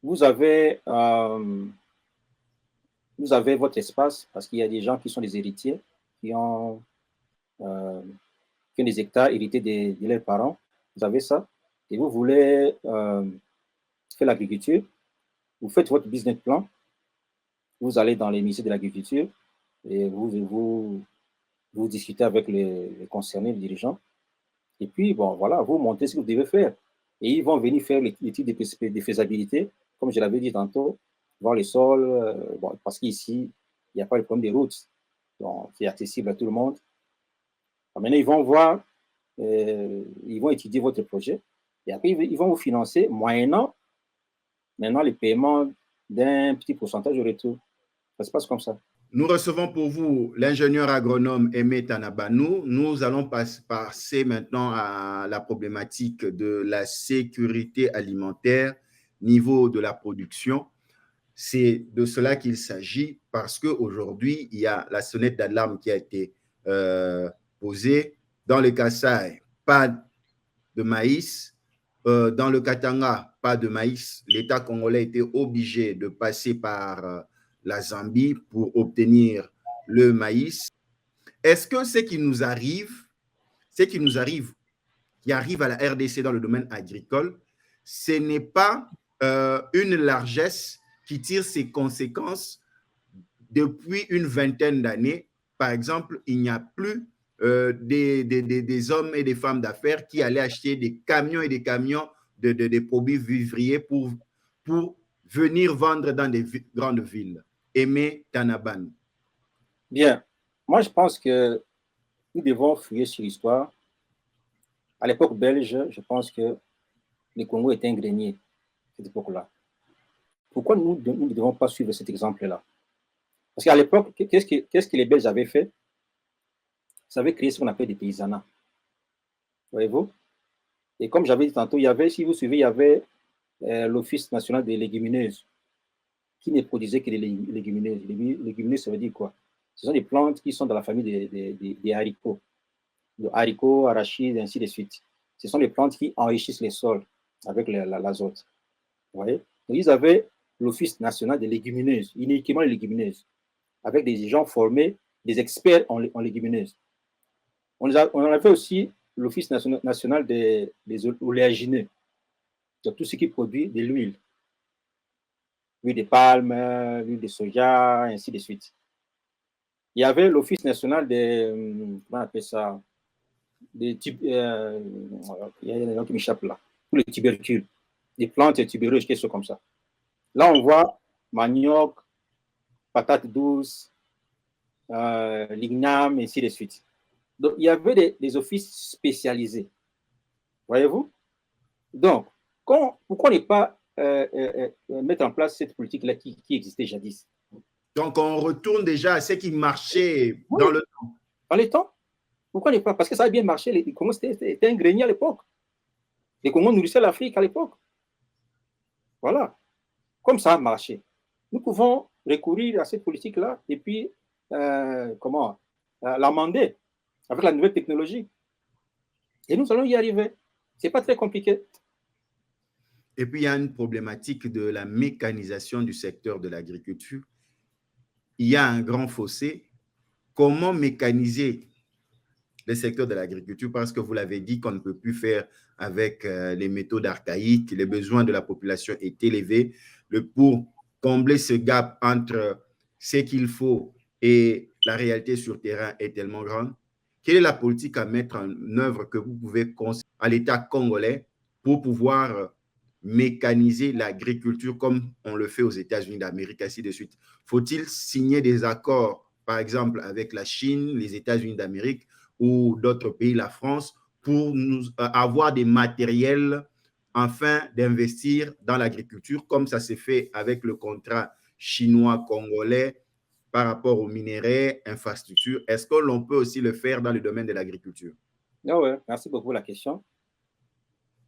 vous avez votre espace parce qu'il y a des gens qui sont des héritiers, qui ont des hectares hérités de leurs parents. Vous avez ça. Et vous voulez faire l'agriculture. Vous faites votre business plan. Vous allez dans les ministères de l'agriculture et vous discutez avec les concernés, les dirigeants. Et puis, bon, voilà, vous montez ce que vous devez faire. Et ils vont venir faire l'étude de faisabilité, comme je l'avais dit tantôt, voir les sols, bon, parce qu'ici, il n'y a pas le problème des routes, donc c'est accessible à tout le monde. Alors maintenant, ils vont voir, ils vont étudier votre projet, et après, ils vont vous financer moyennant maintenant le paiement d'un petit pourcentage au retour. Ça se passe comme ça. Nous recevons pour vous l'ingénieur agronome Aimé Tanabanou. Nous allons passer maintenant à la problématique de la sécurité alimentaire, niveau de la production. C'est de cela qu'il s'agit parce qu'aujourd'hui, il y a la sonnette d'alarme qui a été posée. Dans le Kasaï, pas de maïs. Dans le Katanga, pas de maïs. L'État congolais était obligé de passer par la Zambie pour obtenir le maïs. Est-ce que ce qui nous arrive, qui arrive à la RDC dans le domaine agricole, ce n'est pas une largesse qui tire ses conséquences depuis une vingtaine d'années? Par exemple, il n'y a plus des hommes et des femmes d'affaires qui allaient acheter des camions et des camions de produits vivriers pour venir vendre dans des grandes villes? Aimé Tanaban. Bien, moi je pense que nous devons fouiller sur l'histoire. À l'époque belge, je pense que le Congo était un grenier à cette époque-là. Pourquoi nous ne devons pas suivre cet exemple-là? Parce qu'à l'époque, qu'est-ce que les Belges avaient fait? Ils avaient créé ce qu'on appelle des paysanats. Voyez-vous? Et comme j'avais dit tantôt, il y avait, si vous suivez, il y avait l'Office national des légumineuses qui ne produisait que des légumineuses. Les légumineuses, ça veut dire quoi? Ce sont des plantes qui sont dans la famille des haricots. De haricots, arachides, ainsi de suite. Ce sont des plantes qui enrichissent les sols avec l'azote. Vous voyez? Donc, ils avaient l'Office national des légumineuses, uniquement les légumineuses, avec des gens formés, des experts en légumineuses. On avait aussi l'Office national des oléagineux, donc tout ce qui produit de l'huile de palme, l'huile de soja, ainsi de suite. Il y avait l'Office national des, comment on appelle ça, il y a un nom qui m'échappe là, pour les tubercules, des plantes tubéreuses, quelque chose comme ça. Là, on voit manioc, patates douces, ligname, ainsi de suite. Donc, il y avait des offices spécialisés. Voyez-vous? Donc, pourquoi ne pas mettre en place cette politique-là qui existait jadis? Donc, on retourne déjà à ce qui marchait dans le temps. Dans les temps? Pourquoi ne pas? Parce que ça a bien marché. Les Congo, c'était un grenier à l'époque. Les Congo nourrissaient l'Afrique à l'époque. Voilà. Comme ça a marché. Nous pouvons recourir à cette politique-là et puis, l'amender avec la nouvelle technologie. Et nous allons y arriver. Ce n'est pas très compliqué. Et puis, il y a une problématique de la mécanisation du secteur de l'agriculture. Il y a un grand fossé. Comment mécaniser le secteur de l'agriculture? Parce que vous l'avez dit qu'on ne peut plus faire avec les méthodes archaïques. Les besoins de la population est élevé. Pour combler ce gap entre ce qu'il faut et la réalité sur terrain est tellement grande. Quelle est la politique à mettre en œuvre que vous pouvez conseiller à l'État congolais pour pouvoir mécaniser l'agriculture comme on le fait aux États-Unis d'Amérique, ainsi de suite? Faut-il signer des accords, par exemple, avec la Chine, les États-Unis d'Amérique ou d'autres pays, la France, pour avoir des matériels afin d'investir dans l'agriculture, comme ça s'est fait avec le contrat chinois-congolais par rapport aux minerais, infrastructures? Est-ce que l'on peut aussi le faire dans le domaine de l'agriculture? Ah ouais, merci beaucoup pour la question.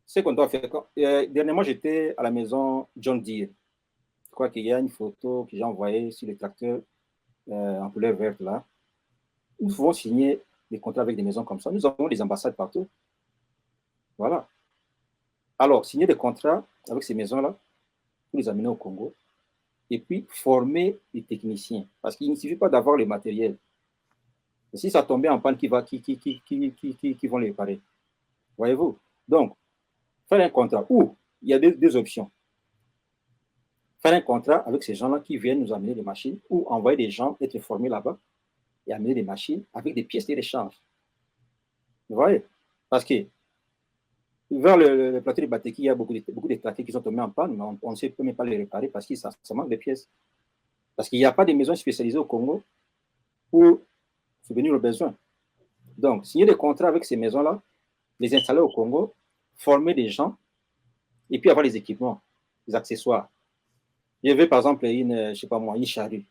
C'est qu'on doit faire. Dernièrement, j'étais à la maison John Deere. Je crois qu'il y a une photo que j'ai envoyée sur le tracteur en couleur verte là. Nous pouvons signer des contrats avec des maisons comme ça. Nous avons des ambassades partout. Voilà. Alors, signer des contrats avec ces maisons-là pour les amener au Congo et puis former les techniciens. Parce qu'il ne suffit pas d'avoir le matériel. Et si ça tombait en panne, qui vont les réparer? Voyez-vous? Donc, faire un contrat où il y a deux options. Faire un contrat avec ces gens-là qui viennent nous amener des machines ou envoyer des gens être formés là-bas et amener des machines avec des pièces de rechange. Vous voyez? Parce que vers le plateau de Bateki, il y a beaucoup de tracteurs qui sont tombés en panne, mais on ne sait même pas les réparer parce que ça manque de pièces. Parce qu'il n'y a pas de maisons spécialisées au Congo pour subvenir aux besoins. Donc, signer des contrats avec ces maisons-là, les installer au Congo, former des gens et puis avoir les équipements, les accessoires. Je veux par exemple une charrue.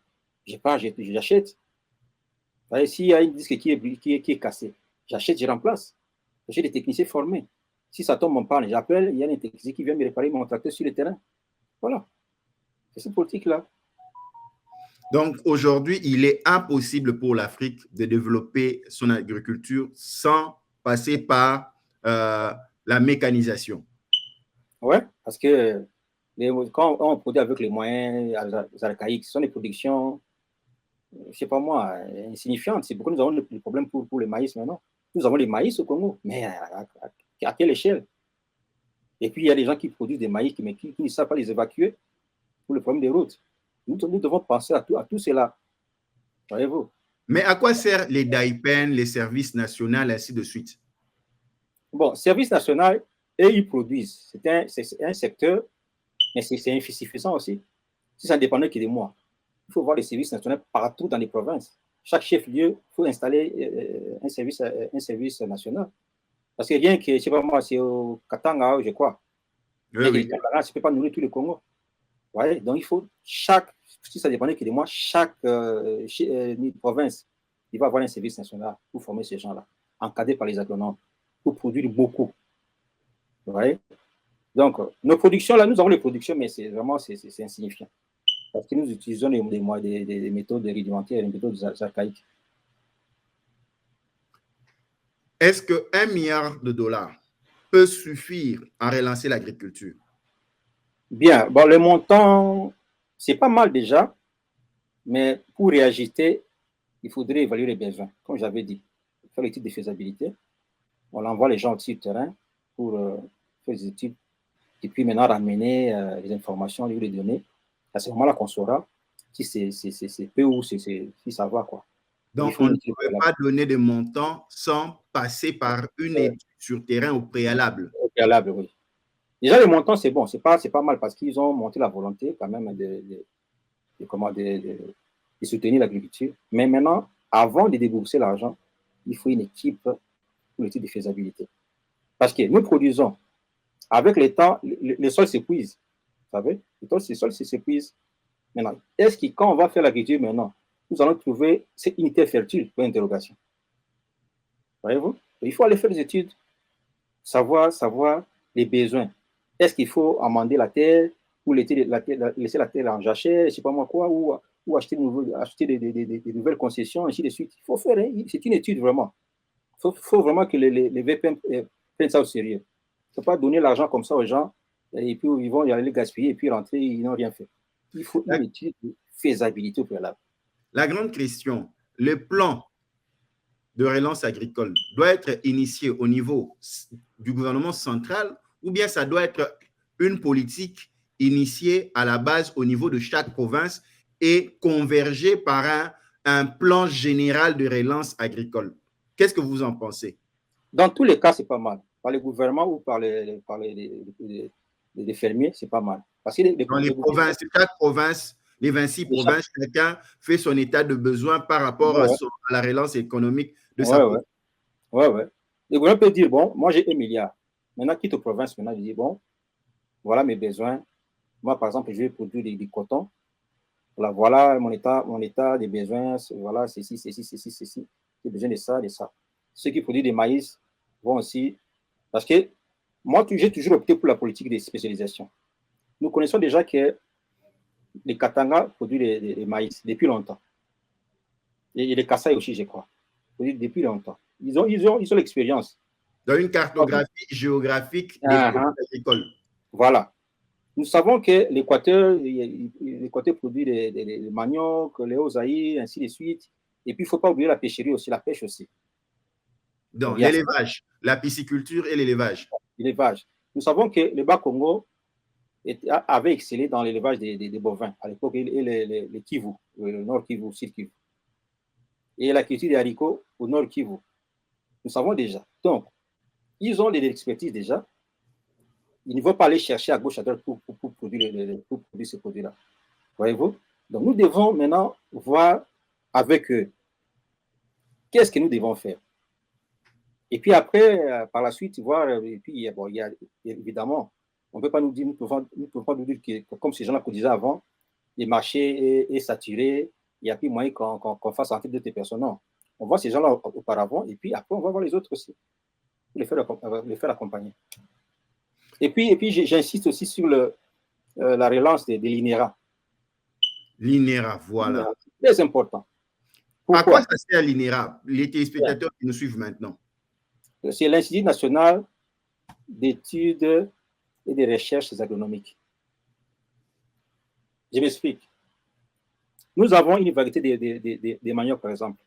J'achète. S'il y a une disque qui est cassé, j'achète, je remplace. J'ai des techniciens formés. Si ça tombe en panne, j'appelle, il y a des techniciens qui viennent me réparer mon tracteur sur le terrain. Voilà. C'est cette politique-là. Donc, aujourd'hui, il est impossible pour l'Afrique de développer son agriculture sans passer par la mécanisation. Oui, parce que quand on produit avec les moyens archaïques, ce sont des productions, je ne sais pas moi, insignifiantes. C'est pourquoi nous avons le problème pour le maïs maintenant. Nous avons les maïs au Congo, mais à quelle échelle? Et puis, il y a des gens qui produisent des maïs, mais qui ne savent pas les évacuer pour le problème des routes. Nous devons penser à tout cela. Voyez-vous? Mais à quoi servent les DAIPEN, les services nationaux, ainsi de suite? Bon, service national, et ils produisent. C'est un secteur Mais c'est insuffisant aussi. Si ça ne dépendait que de moi, il faut voir les services nationaux partout dans les provinces. Chaque chef-lieu, il faut installer un service national. Parce que rien que, je ne sais pas moi, c'est au Katanga, je crois. Oui, oui. Le Katanga, ça ne peut pas nourrir tout le Congo. Ouais, donc il faut si ça dépendait que de moi, chaque province, il va avoir un service national pour former ces gens-là, encadré par les agronomes, pour produire beaucoup. Ouais. Donc, nos productions, là, nous avons les productions, mais c'est vraiment c'est insignifiant. Parce que nous utilisons des méthodes rudimentaires, des méthodes archaïques. Est-ce que $1 milliard peut suffire à relancer l'agriculture? Bien, bon, le montant, c'est pas mal déjà, mais pour réajuster, il faudrait évaluer les besoins, comme j'avais dit. Faire l'étude de faisabilité. On envoie les gens au terrain pour faire des études et puis maintenant ramener les informations, les données. À ce moment-là qu'on saura si c'est peu ou si ça va, quoi. Donc, on ne peut pas donner de montant sans passer par une étude sur terrain au préalable. Au préalable, oui. Déjà, le montant, c'est bon, c'est pas mal parce qu'ils ont monté la volonté quand même de soutenir l'agriculture. Mais maintenant, avant de débourser l'argent, il faut une équipe pour l'étude de faisabilité. Parce que nous produisons, avec le temps, le sol s'épuise. Vous savez, le sol s'épuise. Maintenant, est-ce que quand on va faire l'agriculture maintenant, nous allons trouver cette unité fertile pour l'interrogation? Voyez-vous? Il faut aller faire des études, savoir les besoins. Est-ce qu'il faut amender la terre ou laisser la terre en jachère, je ne sais pas moi quoi, ou acheter des nouvelles concessions, ainsi de suite. Il faut faire, hein, c'est une étude vraiment. Il faut vraiment que les VPN prennent ça au sérieux. Il ne faut pas donner l'argent comme ça aux gens et puis ils vont y aller gaspiller et puis rentrer, ils n'ont rien fait. Il faut une étude de faisabilité au préalable. La grande question, le plan de relance agricole doit être initié au niveau du gouvernement central ou bien ça doit être une politique initiée à la base au niveau de chaque province et converger par un plan général de relance agricole? Qu'est-ce que vous en pensez? Dans tous les cas, c'est pas mal. Par le gouvernement ou par les fermiers, c'est pas mal. Parce que dans les provinces, chaque province, les 26 provinces, chacun fait son état de besoin par rapport à la relance économique de sa province. Ouais. Le gouvernement peut dire, bon, moi j'ai 1 milliard. Maintenant, quitte aux provinces, maintenant, je dis, bon, voilà mes besoins. Moi, par exemple, je vais produire du coton. Voilà mon état des besoins. Voilà, ceci. J'ai besoin de ça, de ça. Ceux qui produisent des maïs vont aussi. Parce que moi, j'ai toujours opté pour la politique de spécialisation. Nous connaissons déjà que les Katanga produisent les maïs depuis longtemps. Et les Kassai aussi, je crois, produisent depuis longtemps. Ils ont l'expérience. Dans une cartographie géographique des produits agricoles. Voilà. Nous savons que l'Équateur produit les maniocs, les osaïs, ainsi de suite. Et puis, il ne faut pas oublier la pêcherie aussi, la pêche aussi. Donc, l'élevage, la pisciculture et l'élevage. L'élevage. Nous savons que le Bas-Congo avait excellé dans l'élevage des bovins à l'époque, et les Kivu, le Nord Kivu, Sud Kivu. Et la culture des haricots au Nord Kivu. Nous savons déjà. Donc, ils ont l'expertise déjà. Ils ne vont pas aller chercher à gauche, à droite pour produire ces produits-là. Voyez-vous? Donc, nous devons maintenant voir avec eux qu'est-ce que nous devons faire. Et puis après, par la suite, voir, et puis, bon, il y a évidemment, on ne peut pas nous dire, nous pouvons pas nous dire que, comme ces gens-là qu'on disait avant, les marchés est saturé, il n'y a plus moyen qu'on fasse entrer d'autres personnes. Non. On voit ces gens-là auparavant, et puis après, on va voir les autres aussi, pour les faire accompagner. Et puis j'insiste aussi sur la relance de l'INERA. L'INERA, voilà. C'est très important. Pourquoi? À quoi ça sert l'INERA? Les téléspectateurs qui nous suivent maintenant. C'est l'Institut national d'études et de recherches agronomiques. Je m'explique. Nous avons une variété de manioc, par exemple.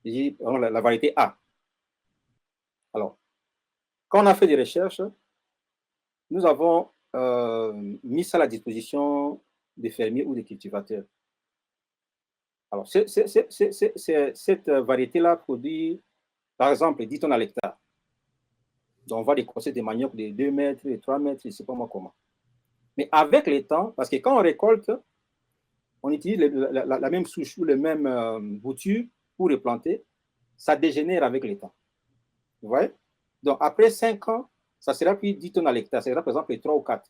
La variété A. Alors, quand on a fait des recherches, nous avons mis ça à la disposition des fermiers ou des cultivateurs. Alors, cette variété-là produit, par exemple, 10 tonnes à l'hectare. Donc, on va décrocher des maniocs de 2 mètres, de 3 mètres, je ne sais pas moi comment. Mais avec le temps, parce que quand on récolte, on utilise la même souche ou le même bouture pour replanter, ça dégénère avec le temps. Vous voyez? Donc, après 5 ans, ça sera plus 10 tonnes à l'hectare, ça sera par exemple 3 ou 4.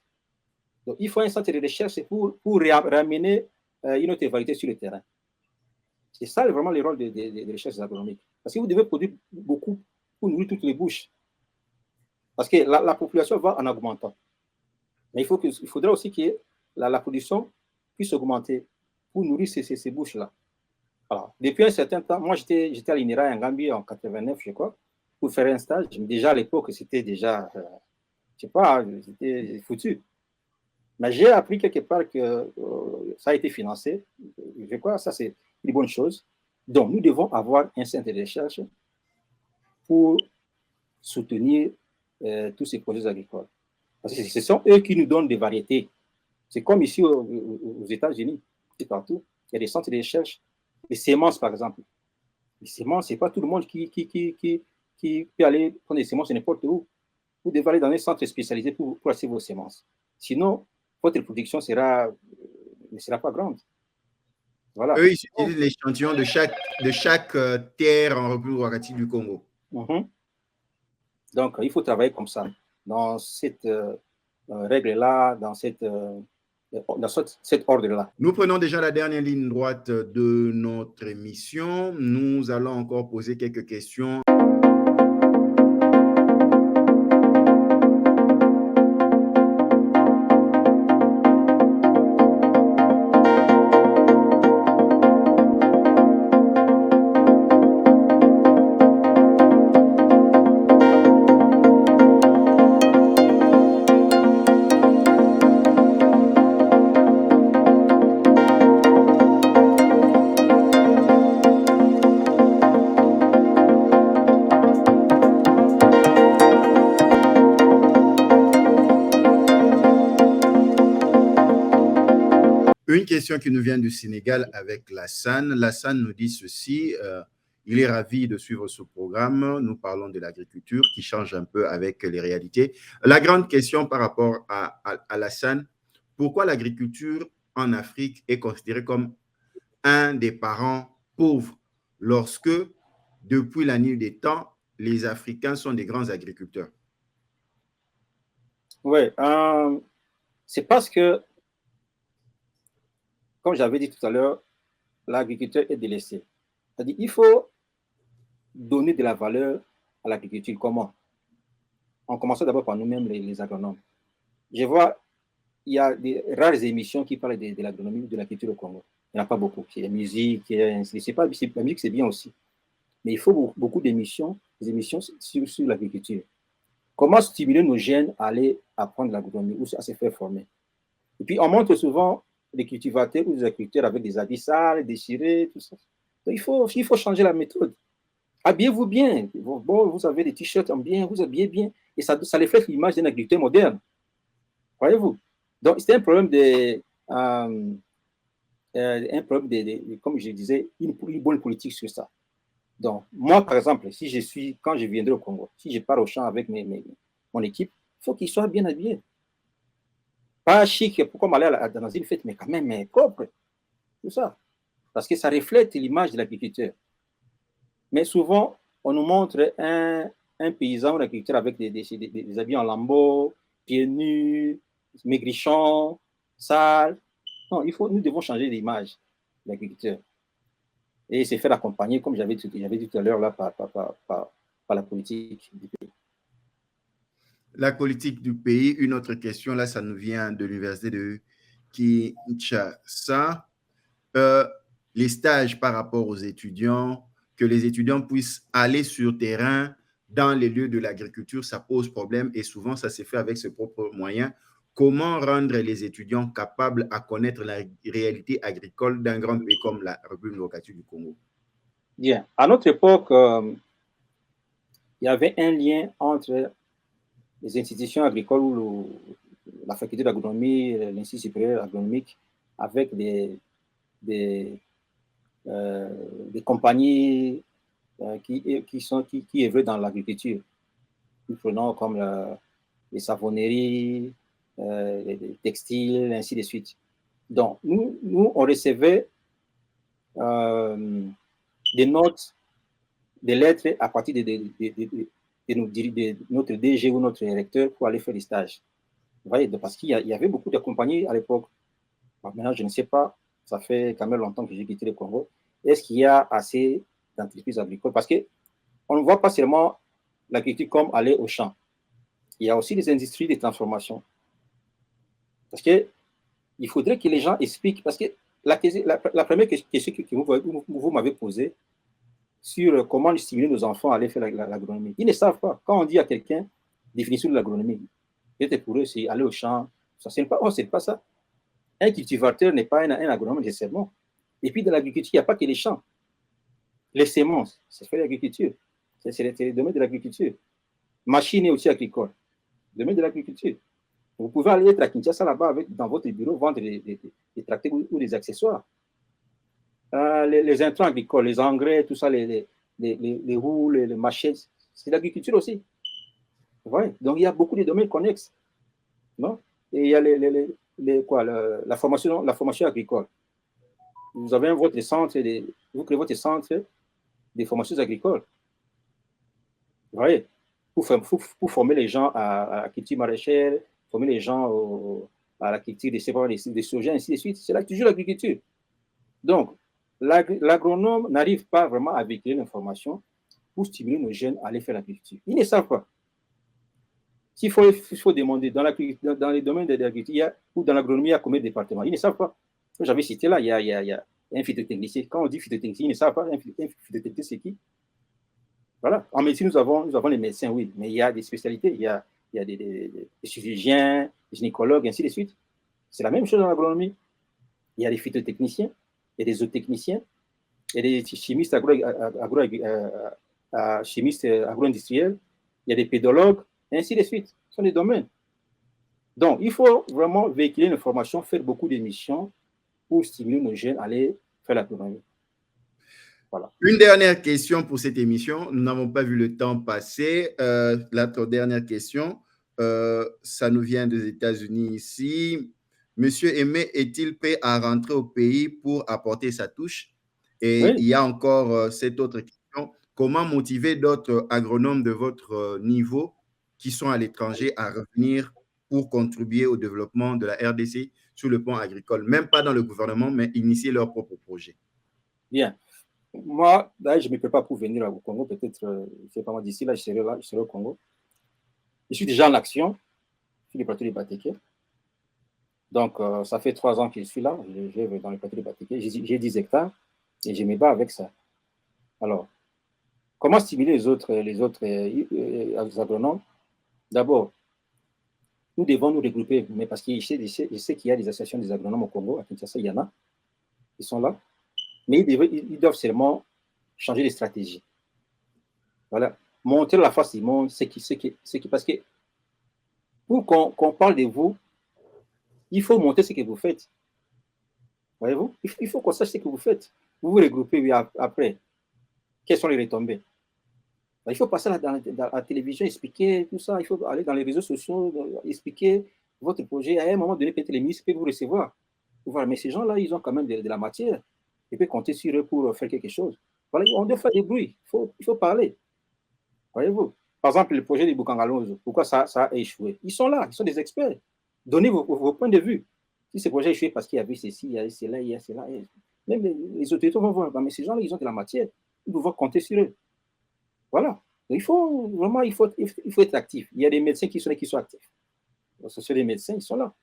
Donc, il faut un centre de recherche pour ramener une autre variété sur le terrain. C'est ça vraiment le rôle des recherches agronomiques. Parce que vous devez produire beaucoup pour nourrir toutes les bouches. Parce que la population va en augmentant. Mais il faudra aussi que la production puisse augmenter pour nourrir ces bouches-là. Alors, depuis un certain temps, moi j'étais à l'INERA en Gambie en 89, je crois, pour faire un stage. Déjà à l'époque, c'était déjà, je sais pas, c'était foutu. Mais j'ai appris quelque part que ça a été financé. Je crois que ça, c'est une bonne chose. Donc, nous devons avoir un centre de recherche pour soutenir tous ces projets agricoles. Parce que ce sont eux qui nous donnent des variétés. C'est comme ici aux États-Unis, c'est partout. Il y a des centres de recherche, les semences, par exemple. Les semences, ce n'est pas tout le monde qui peut aller prendre des semences n'importe où. Vous devez aller dans un centre spécialisé pour acheter vos semences. Sinon, votre production ne sera pas grande. Voilà. Eux, ils utilisent l'échantillon de chaque terre en République démocratique du Congo. Donc, il faut travailler comme ça, dans cette règle-là, dans cet ordre-là. Nous prenons déjà la dernière ligne droite de notre émission. Nous allons encore poser quelques questions. Une question qui nous vient du Sénégal avec Lassane. Lassane nous dit ceci, il est ravi de suivre ce programme. Nous parlons de l'agriculture qui change un peu avec les réalités. La grande question par rapport à Lassane, pourquoi l'agriculture en Afrique est considérée comme un des parents pauvres lorsque, depuis la nuit des temps, les Africains sont des grands agriculteurs? Oui, c'est parce que, comme j'avais dit tout à l'heure, l'agriculteur est délaissé. C'est-à-dire il faut donner de la valeur à l'agriculture. Comment? En commençant d'abord par nous-mêmes, les agronomes. Je vois, il y a des rares émissions qui parlent de l'agronomie ou de l'agriculture au Congo. Il n'y en a pas beaucoup. Il y a la musique, la musique, c'est bien aussi. Mais il faut beaucoup d'émissions, des émissions sur l'agriculture. Comment stimuler nos jeunes à aller apprendre l'agronomie ou à se faire former? Et puis, on montre souvent des cultivateurs ou des agriculteurs avec des habits sales, déchirés, tout ça. Donc, il faut changer la méthode. Habillez-vous bien. Bon, vous avez des t-shirts en bien, vous habillez bien. Et ça reflète l'image d'un agriculteur moderne. Voyez-vous? Donc, c'est un problème comme je disais, une bonne politique sur ça. Donc, moi, par exemple, quand je viendrai au Congo, si je pars au champ avec mon équipe, il faut qu'ils soient bien habillés. Pas chic, pourquoi m'aller dans une fête, mais quand même mais propre. Tout ça. Parce que ça reflète l'image de l'agriculteur. Mais souvent, on nous montre un paysan ou un agriculteur avec des habits en lambeaux, pieds nus, maigrichons, sales. Non, nous devons changer d'image de l'agriculteur. Et se faire accompagner, comme j'avais dit tout à l'heure, là, par la politique du pays. La politique du pays, une autre question, là, ça nous vient de l'université de Kinshasa. Les stages par rapport aux étudiants, que les étudiants puissent aller sur terrain dans les lieux de l'agriculture, ça pose problème et souvent, ça se fait avec ses propres moyens. Comment rendre les étudiants capables à connaître la réalité agricole d'un grand pays comme la République démocratique du Congo? Bien. À notre époque, il y avait un lien entre les institutions agricoles ou la faculté d'agronomie, l'Institut supérieur agronomique, avec des compagnies qui œuvrent dans l'agriculture. Nous prenons comme les savonneries, les textiles, ainsi de suite. Donc, nous on recevait des notes, des lettres à partir de notre DG ou notre directeur pour aller faire des stages. Vous voyez, parce qu'il y avait beaucoup de compagnies à l'époque. Maintenant, je ne sais pas, ça fait quand même longtemps que j'ai quitté le Congo. Est-ce qu'il y a assez d'entreprises agricoles? Parce qu'on ne voit pas seulement l'agriculture comme aller au champ. Il y a aussi des industries de transformation. Parce qu'il faudrait que les gens expliquent. Parce que la première question que vous m'avez posée sur comment stimuler nos enfants à aller faire l'agronomie, ils ne savent pas. Quand on dit à quelqu'un définition de l'agronomie, peut-être pour eux, c'est aller au champ. Ça, c'est pas ça. Un cultivateur n'est pas un agronome nécessairement. Et puis, dans l'agriculture, il n'y a pas que les champs. Les semences, c'est fait l'agriculture. C'est le domaine de l'agriculture. Machines et outils agricoles, le domaine de l'agriculture. Vous pouvez aller être à Kinshasa là-bas dans votre bureau, vendre des tracteurs ou des accessoires. Les intrants agricoles, les engrais, tout ça, les roues, les machettes, c'est l'agriculture aussi. Ouais. Donc, il y a beaucoup de domaines connexes. Non? Et il y a la formation agricole. Vous avez votre centre, vous créez votre centre de formation agricole. Vous voyez? Pour former les gens à la culture maraîchère, former les gens à la culture des soja, ainsi de suite. C'est là toujours l'agriculture. Donc, l'agronome n'arrive pas vraiment à véhiculer l'information pour stimuler nos jeunes à aller faire l'agriculture. Ils ne savent pas. Il faut demander dans les domaines de l'agriculture ou dans l'agronomie, il y a combien de départements? Ils ne savent pas. J'avais cité là, il y a un phytotechnicien. Quand on dit phytotechnicien, ils ne savent pas. Un phytotechnicien, c'est qui? Voilà. En médecine, nous avons les médecins, oui, mais il y a des spécialités. Il y a des chirurgiens, des gynécologues, ainsi de suite. C'est la même chose dans l'agronomie. Il y a des phytotechniciens, il y a des zootechniciens, il y a des chimistes agro-industriels, il y a des pédologues, et ainsi de suite. Ce sont des domaines. Donc, il faut vraiment véhiculer l'information, faire beaucoup d'émissions pour stimuler nos jeunes à aller faire l'agronomie. Voilà. Une dernière question pour cette émission. Nous n'avons pas vu le temps passer. Notre dernière question, ça nous vient des États-Unis ici. Monsieur Aimé est-il prêt à rentrer au pays pour apporter sa touche? Et oui. Il y a encore cette autre question. Comment motiver d'autres agronomes de votre niveau qui sont à l'étranger à revenir pour contribuer au développement de la RDC sur le plan agricole, même pas dans le gouvernement, mais initier leur propre projet? Bien. Moi, là, je ne me prépare pour venir au Congo. Peut-être, je ne sais pas moi, d'ici là, je serai au Congo. Je suis déjà en action sur le plateau de Batéké. Donc, ça fait 3 ans que je suis là. Je vais dans le plateau de Batéké. J'ai 10 hectares et je me bats avec ça. Alors, comment stimuler les autres agronomes? D'abord, nous devons nous regrouper, mais parce que je sais qu'il y a des associations des agronomes au Congo. À Kinshasa, il y en a. Ils sont là. Mais ils doivent seulement changer de stratégie. Voilà. Montrer la face du monde, parce que pour qu'on parle de vous, il faut montrer ce que vous faites. Voyez-vous? Il faut qu'on sache ce que vous faites. Vous vous regroupez, oui, après. Quelles sont les retombées? Il faut passer dans la télévision, expliquer tout ça. Il faut aller dans les réseaux sociaux, expliquer votre projet. À un moment donné, peut-être les ministres peuvent vous recevoir. Voilà. Mais ces gens-là, ils ont quand même de la matière. Ils peuvent compter sur eux pour faire quelque chose. Voilà, on doit faire des bruits. Il faut parler. Voyez-vous? Par exemple, le projet de Bukangalozo, pourquoi ça a échoué? Ils sont là, ils sont des experts. Donnez vos points de vue. Si ce projet a échoué parce qu'il y avait ceci, il y a cela, il y a cela. Même les autorités vont voir, mais ces gens-là, ils ont de la matière. Nous devons compter sur eux. Voilà. Donc, il faut être actif. Il y a des médecins qui sont actifs. Ce sont des médecins, ils sont là.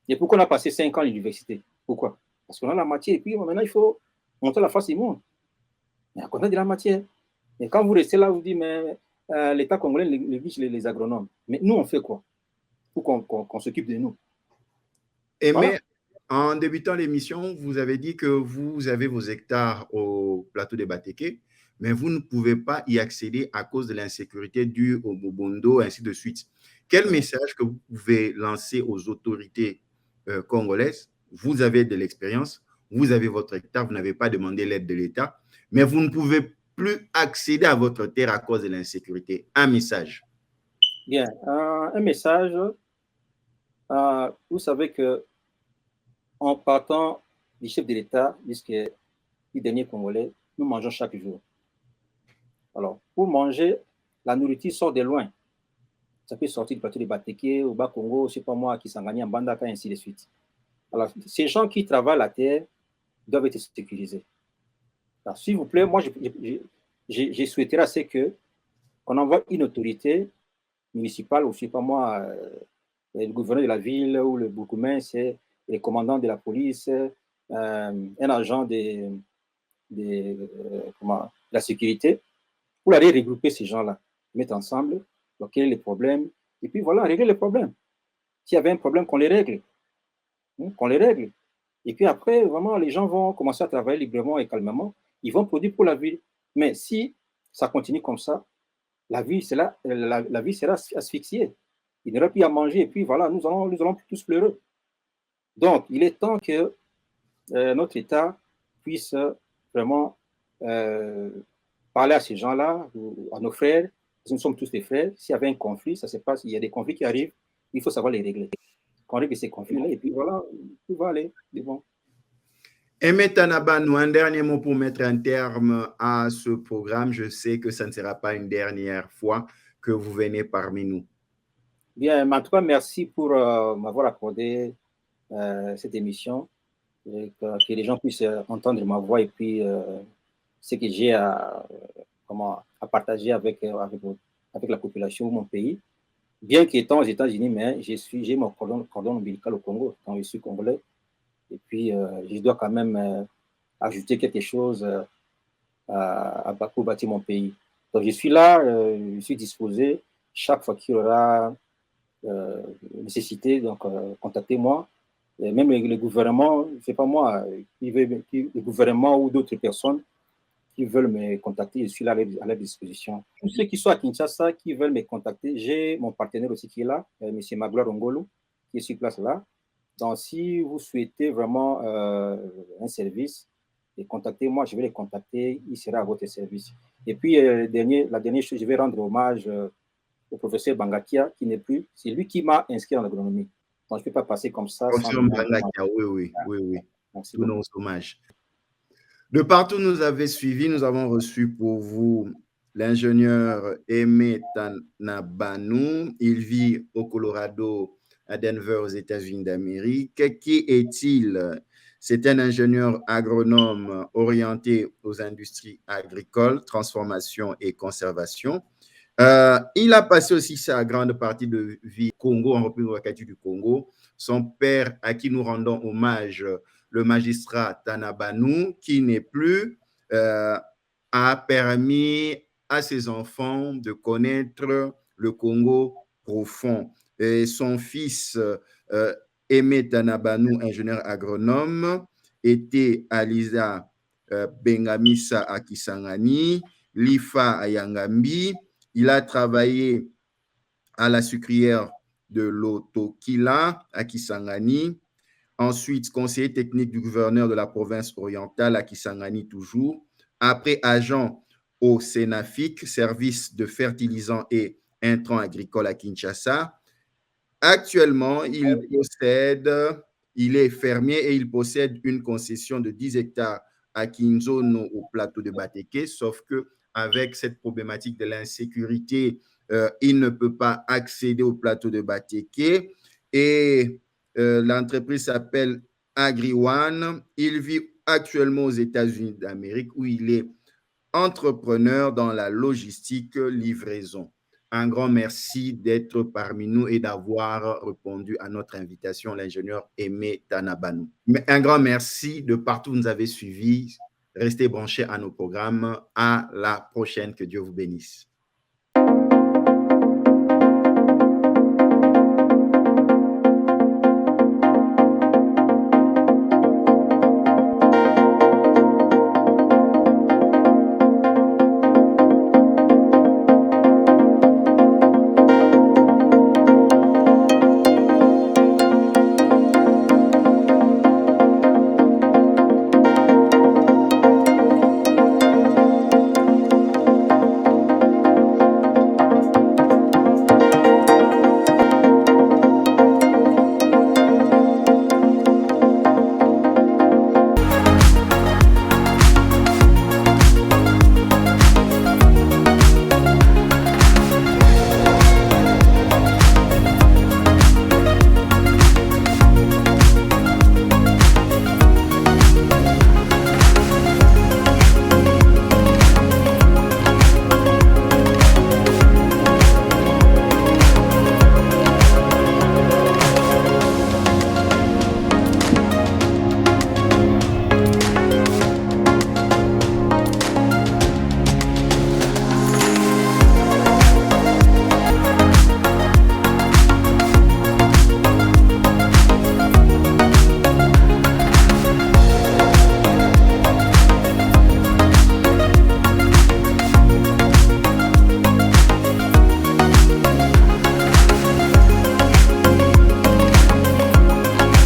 Et pourquoi on a passé 5 ans à l'université? Pourquoi? Parce qu'on a la matière. Et puis maintenant, il faut montrer la face du monde. Mais on a de la matière. Et quand vous restez là, vous dites, mais l'État congolais néglige les agronomes. Mais nous, on fait quoi pour qu'on s'occupe de nous? Et voilà. Mais en débutant l'émission, vous avez dit que vous avez vos hectares au plateau de Batéké, mais vous ne pouvez pas y accéder à cause de l'insécurité due au Mobondo, ainsi de suite. Quel message que vous pouvez lancer aux autorités congolaises? Vous avez de l'expérience, vous avez votre hectare, vous n'avez pas demandé l'aide de l'État, mais vous ne pouvez plus accéder à votre terre à cause de l'insécurité. Un message. Bien, un message. Vous savez que en partant du chef de l'État jusqu'au dernier Congolais, nous mangeons chaque jour. Alors, pour manger, la nourriture sort de loin. Ça peut sortir du plateau de Bateke, au Bas-Congo, je ne sais pas moi, Kisangani, en Bandaka, et ainsi de suite. Alors, ces gens qui travaillent la terre doivent être sécurisés. S'il vous plaît, moi, je souhaiterais assez qu'on envoie une autorité municipale, ou je ne sais pas moi, le gouverneur de la ville ou le bourgmestre, le commandant de la police, un agent de la sécurité, pour aller regrouper ces gens-là, mettre ensemble, quel est le problème, et puis voilà, régler le problème. S'il y avait un problème, qu'on les règle. Qu'on les règle. Et puis après, vraiment, les gens vont commencer à travailler librement et calmement. Ils vont produire pour la ville. Mais si ça continue comme ça, la vie sera asphyxiée. Il n'y aura plus à manger. Et puis voilà, nous allons tous pleurer. Donc, il est temps que notre État puisse vraiment parler à ces gens-là, à nos frères. Nous sommes tous des frères. S'il y avait un conflit, ça se passe, il y a des conflits qui arrivent, il faut savoir les régler. Qu'on règle ces conflits-là, et puis voilà, tout va aller. Bon. Aimé Tanabanou, un dernier mot pour mettre un terme à ce programme. Je sais que ça ne sera pas une dernière fois que vous venez parmi nous. Bien, en tout cas, merci pour m'avoir accordé cette émission, et que les gens puissent entendre ma voix et puis ce que j'ai à partager avec la population de mon pays. Bien qu'étant aux États-Unis, mais j'ai mon cordon ombilical au Congo, quand je suis congolais. Et puis, je dois quand même ajouter quelque chose pour bâtir mon pays. Donc, je suis là, je suis disposé. Chaque fois qu'il y aura nécessité, donc contactez-moi. Et même le gouvernement, c'est pas moi, le gouvernement ou d'autres personnes qui veulent me contacter, je suis là à leur disposition. Tous ceux qui sont à Kinshasa, qui veulent me contacter, j'ai mon partenaire aussi qui est là, M. Magloire Ngolo, qui est sur place là. Donc, si vous souhaitez vraiment un service, contactez-moi, je vais les contacter, il sera à votre service. Et puis, la dernière chose, je vais rendre hommage au professeur Bangakia, qui n'est plus, c'est lui qui m'a inscrit en agronomie. Donc, je ne peux pas passer comme ça. Professeur Bangakia, oui. Merci. Tous nos hommages. De partout où nous avez suivis, nous avons reçu pour vous l'ingénieur Aimé Tanabanou. Il vit au Colorado, à Denver, aux États-Unis d'Amérique. Qui est-il? C'est un ingénieur agronome orienté aux industries agricoles, transformation et conservation. Il a passé aussi sa grande partie de vie au Congo, en République démocratique du Congo. Son père, à qui nous rendons hommage, le magistrat Tanabanou, qui n'est plus, a permis à ses enfants de connaître le Congo profond. Et son fils, Aimé Tanabanou, ingénieur agronome, était à l'ISA Bengamisa à Kisangani, l'IFA à Yangambi. Il a travaillé à la sucrière de l'Otokila à Kisangani. Ensuite, conseiller technique du gouverneur de la province orientale à Kisangani toujours. Après, agent au Sénafic, service de fertilisants et intrants agricoles à Kinshasa. Actuellement, il est fermier et il possède une concession de 10 hectares à Kinzono au plateau de Bateke, sauf que avec cette problématique de l'insécurité, il ne peut pas accéder au plateau de Bateke et l'entreprise s'appelle AgriOne. Il vit actuellement aux États-Unis d'Amérique où il est entrepreneur dans la logistique livraison. Un grand merci d'être parmi nous et d'avoir répondu à notre invitation, l'ingénieur Aimé Tanabanou. Un grand merci de partout où vous nous avez suivis. Restez branchés à nos programmes. À la prochaine. Que Dieu vous bénisse.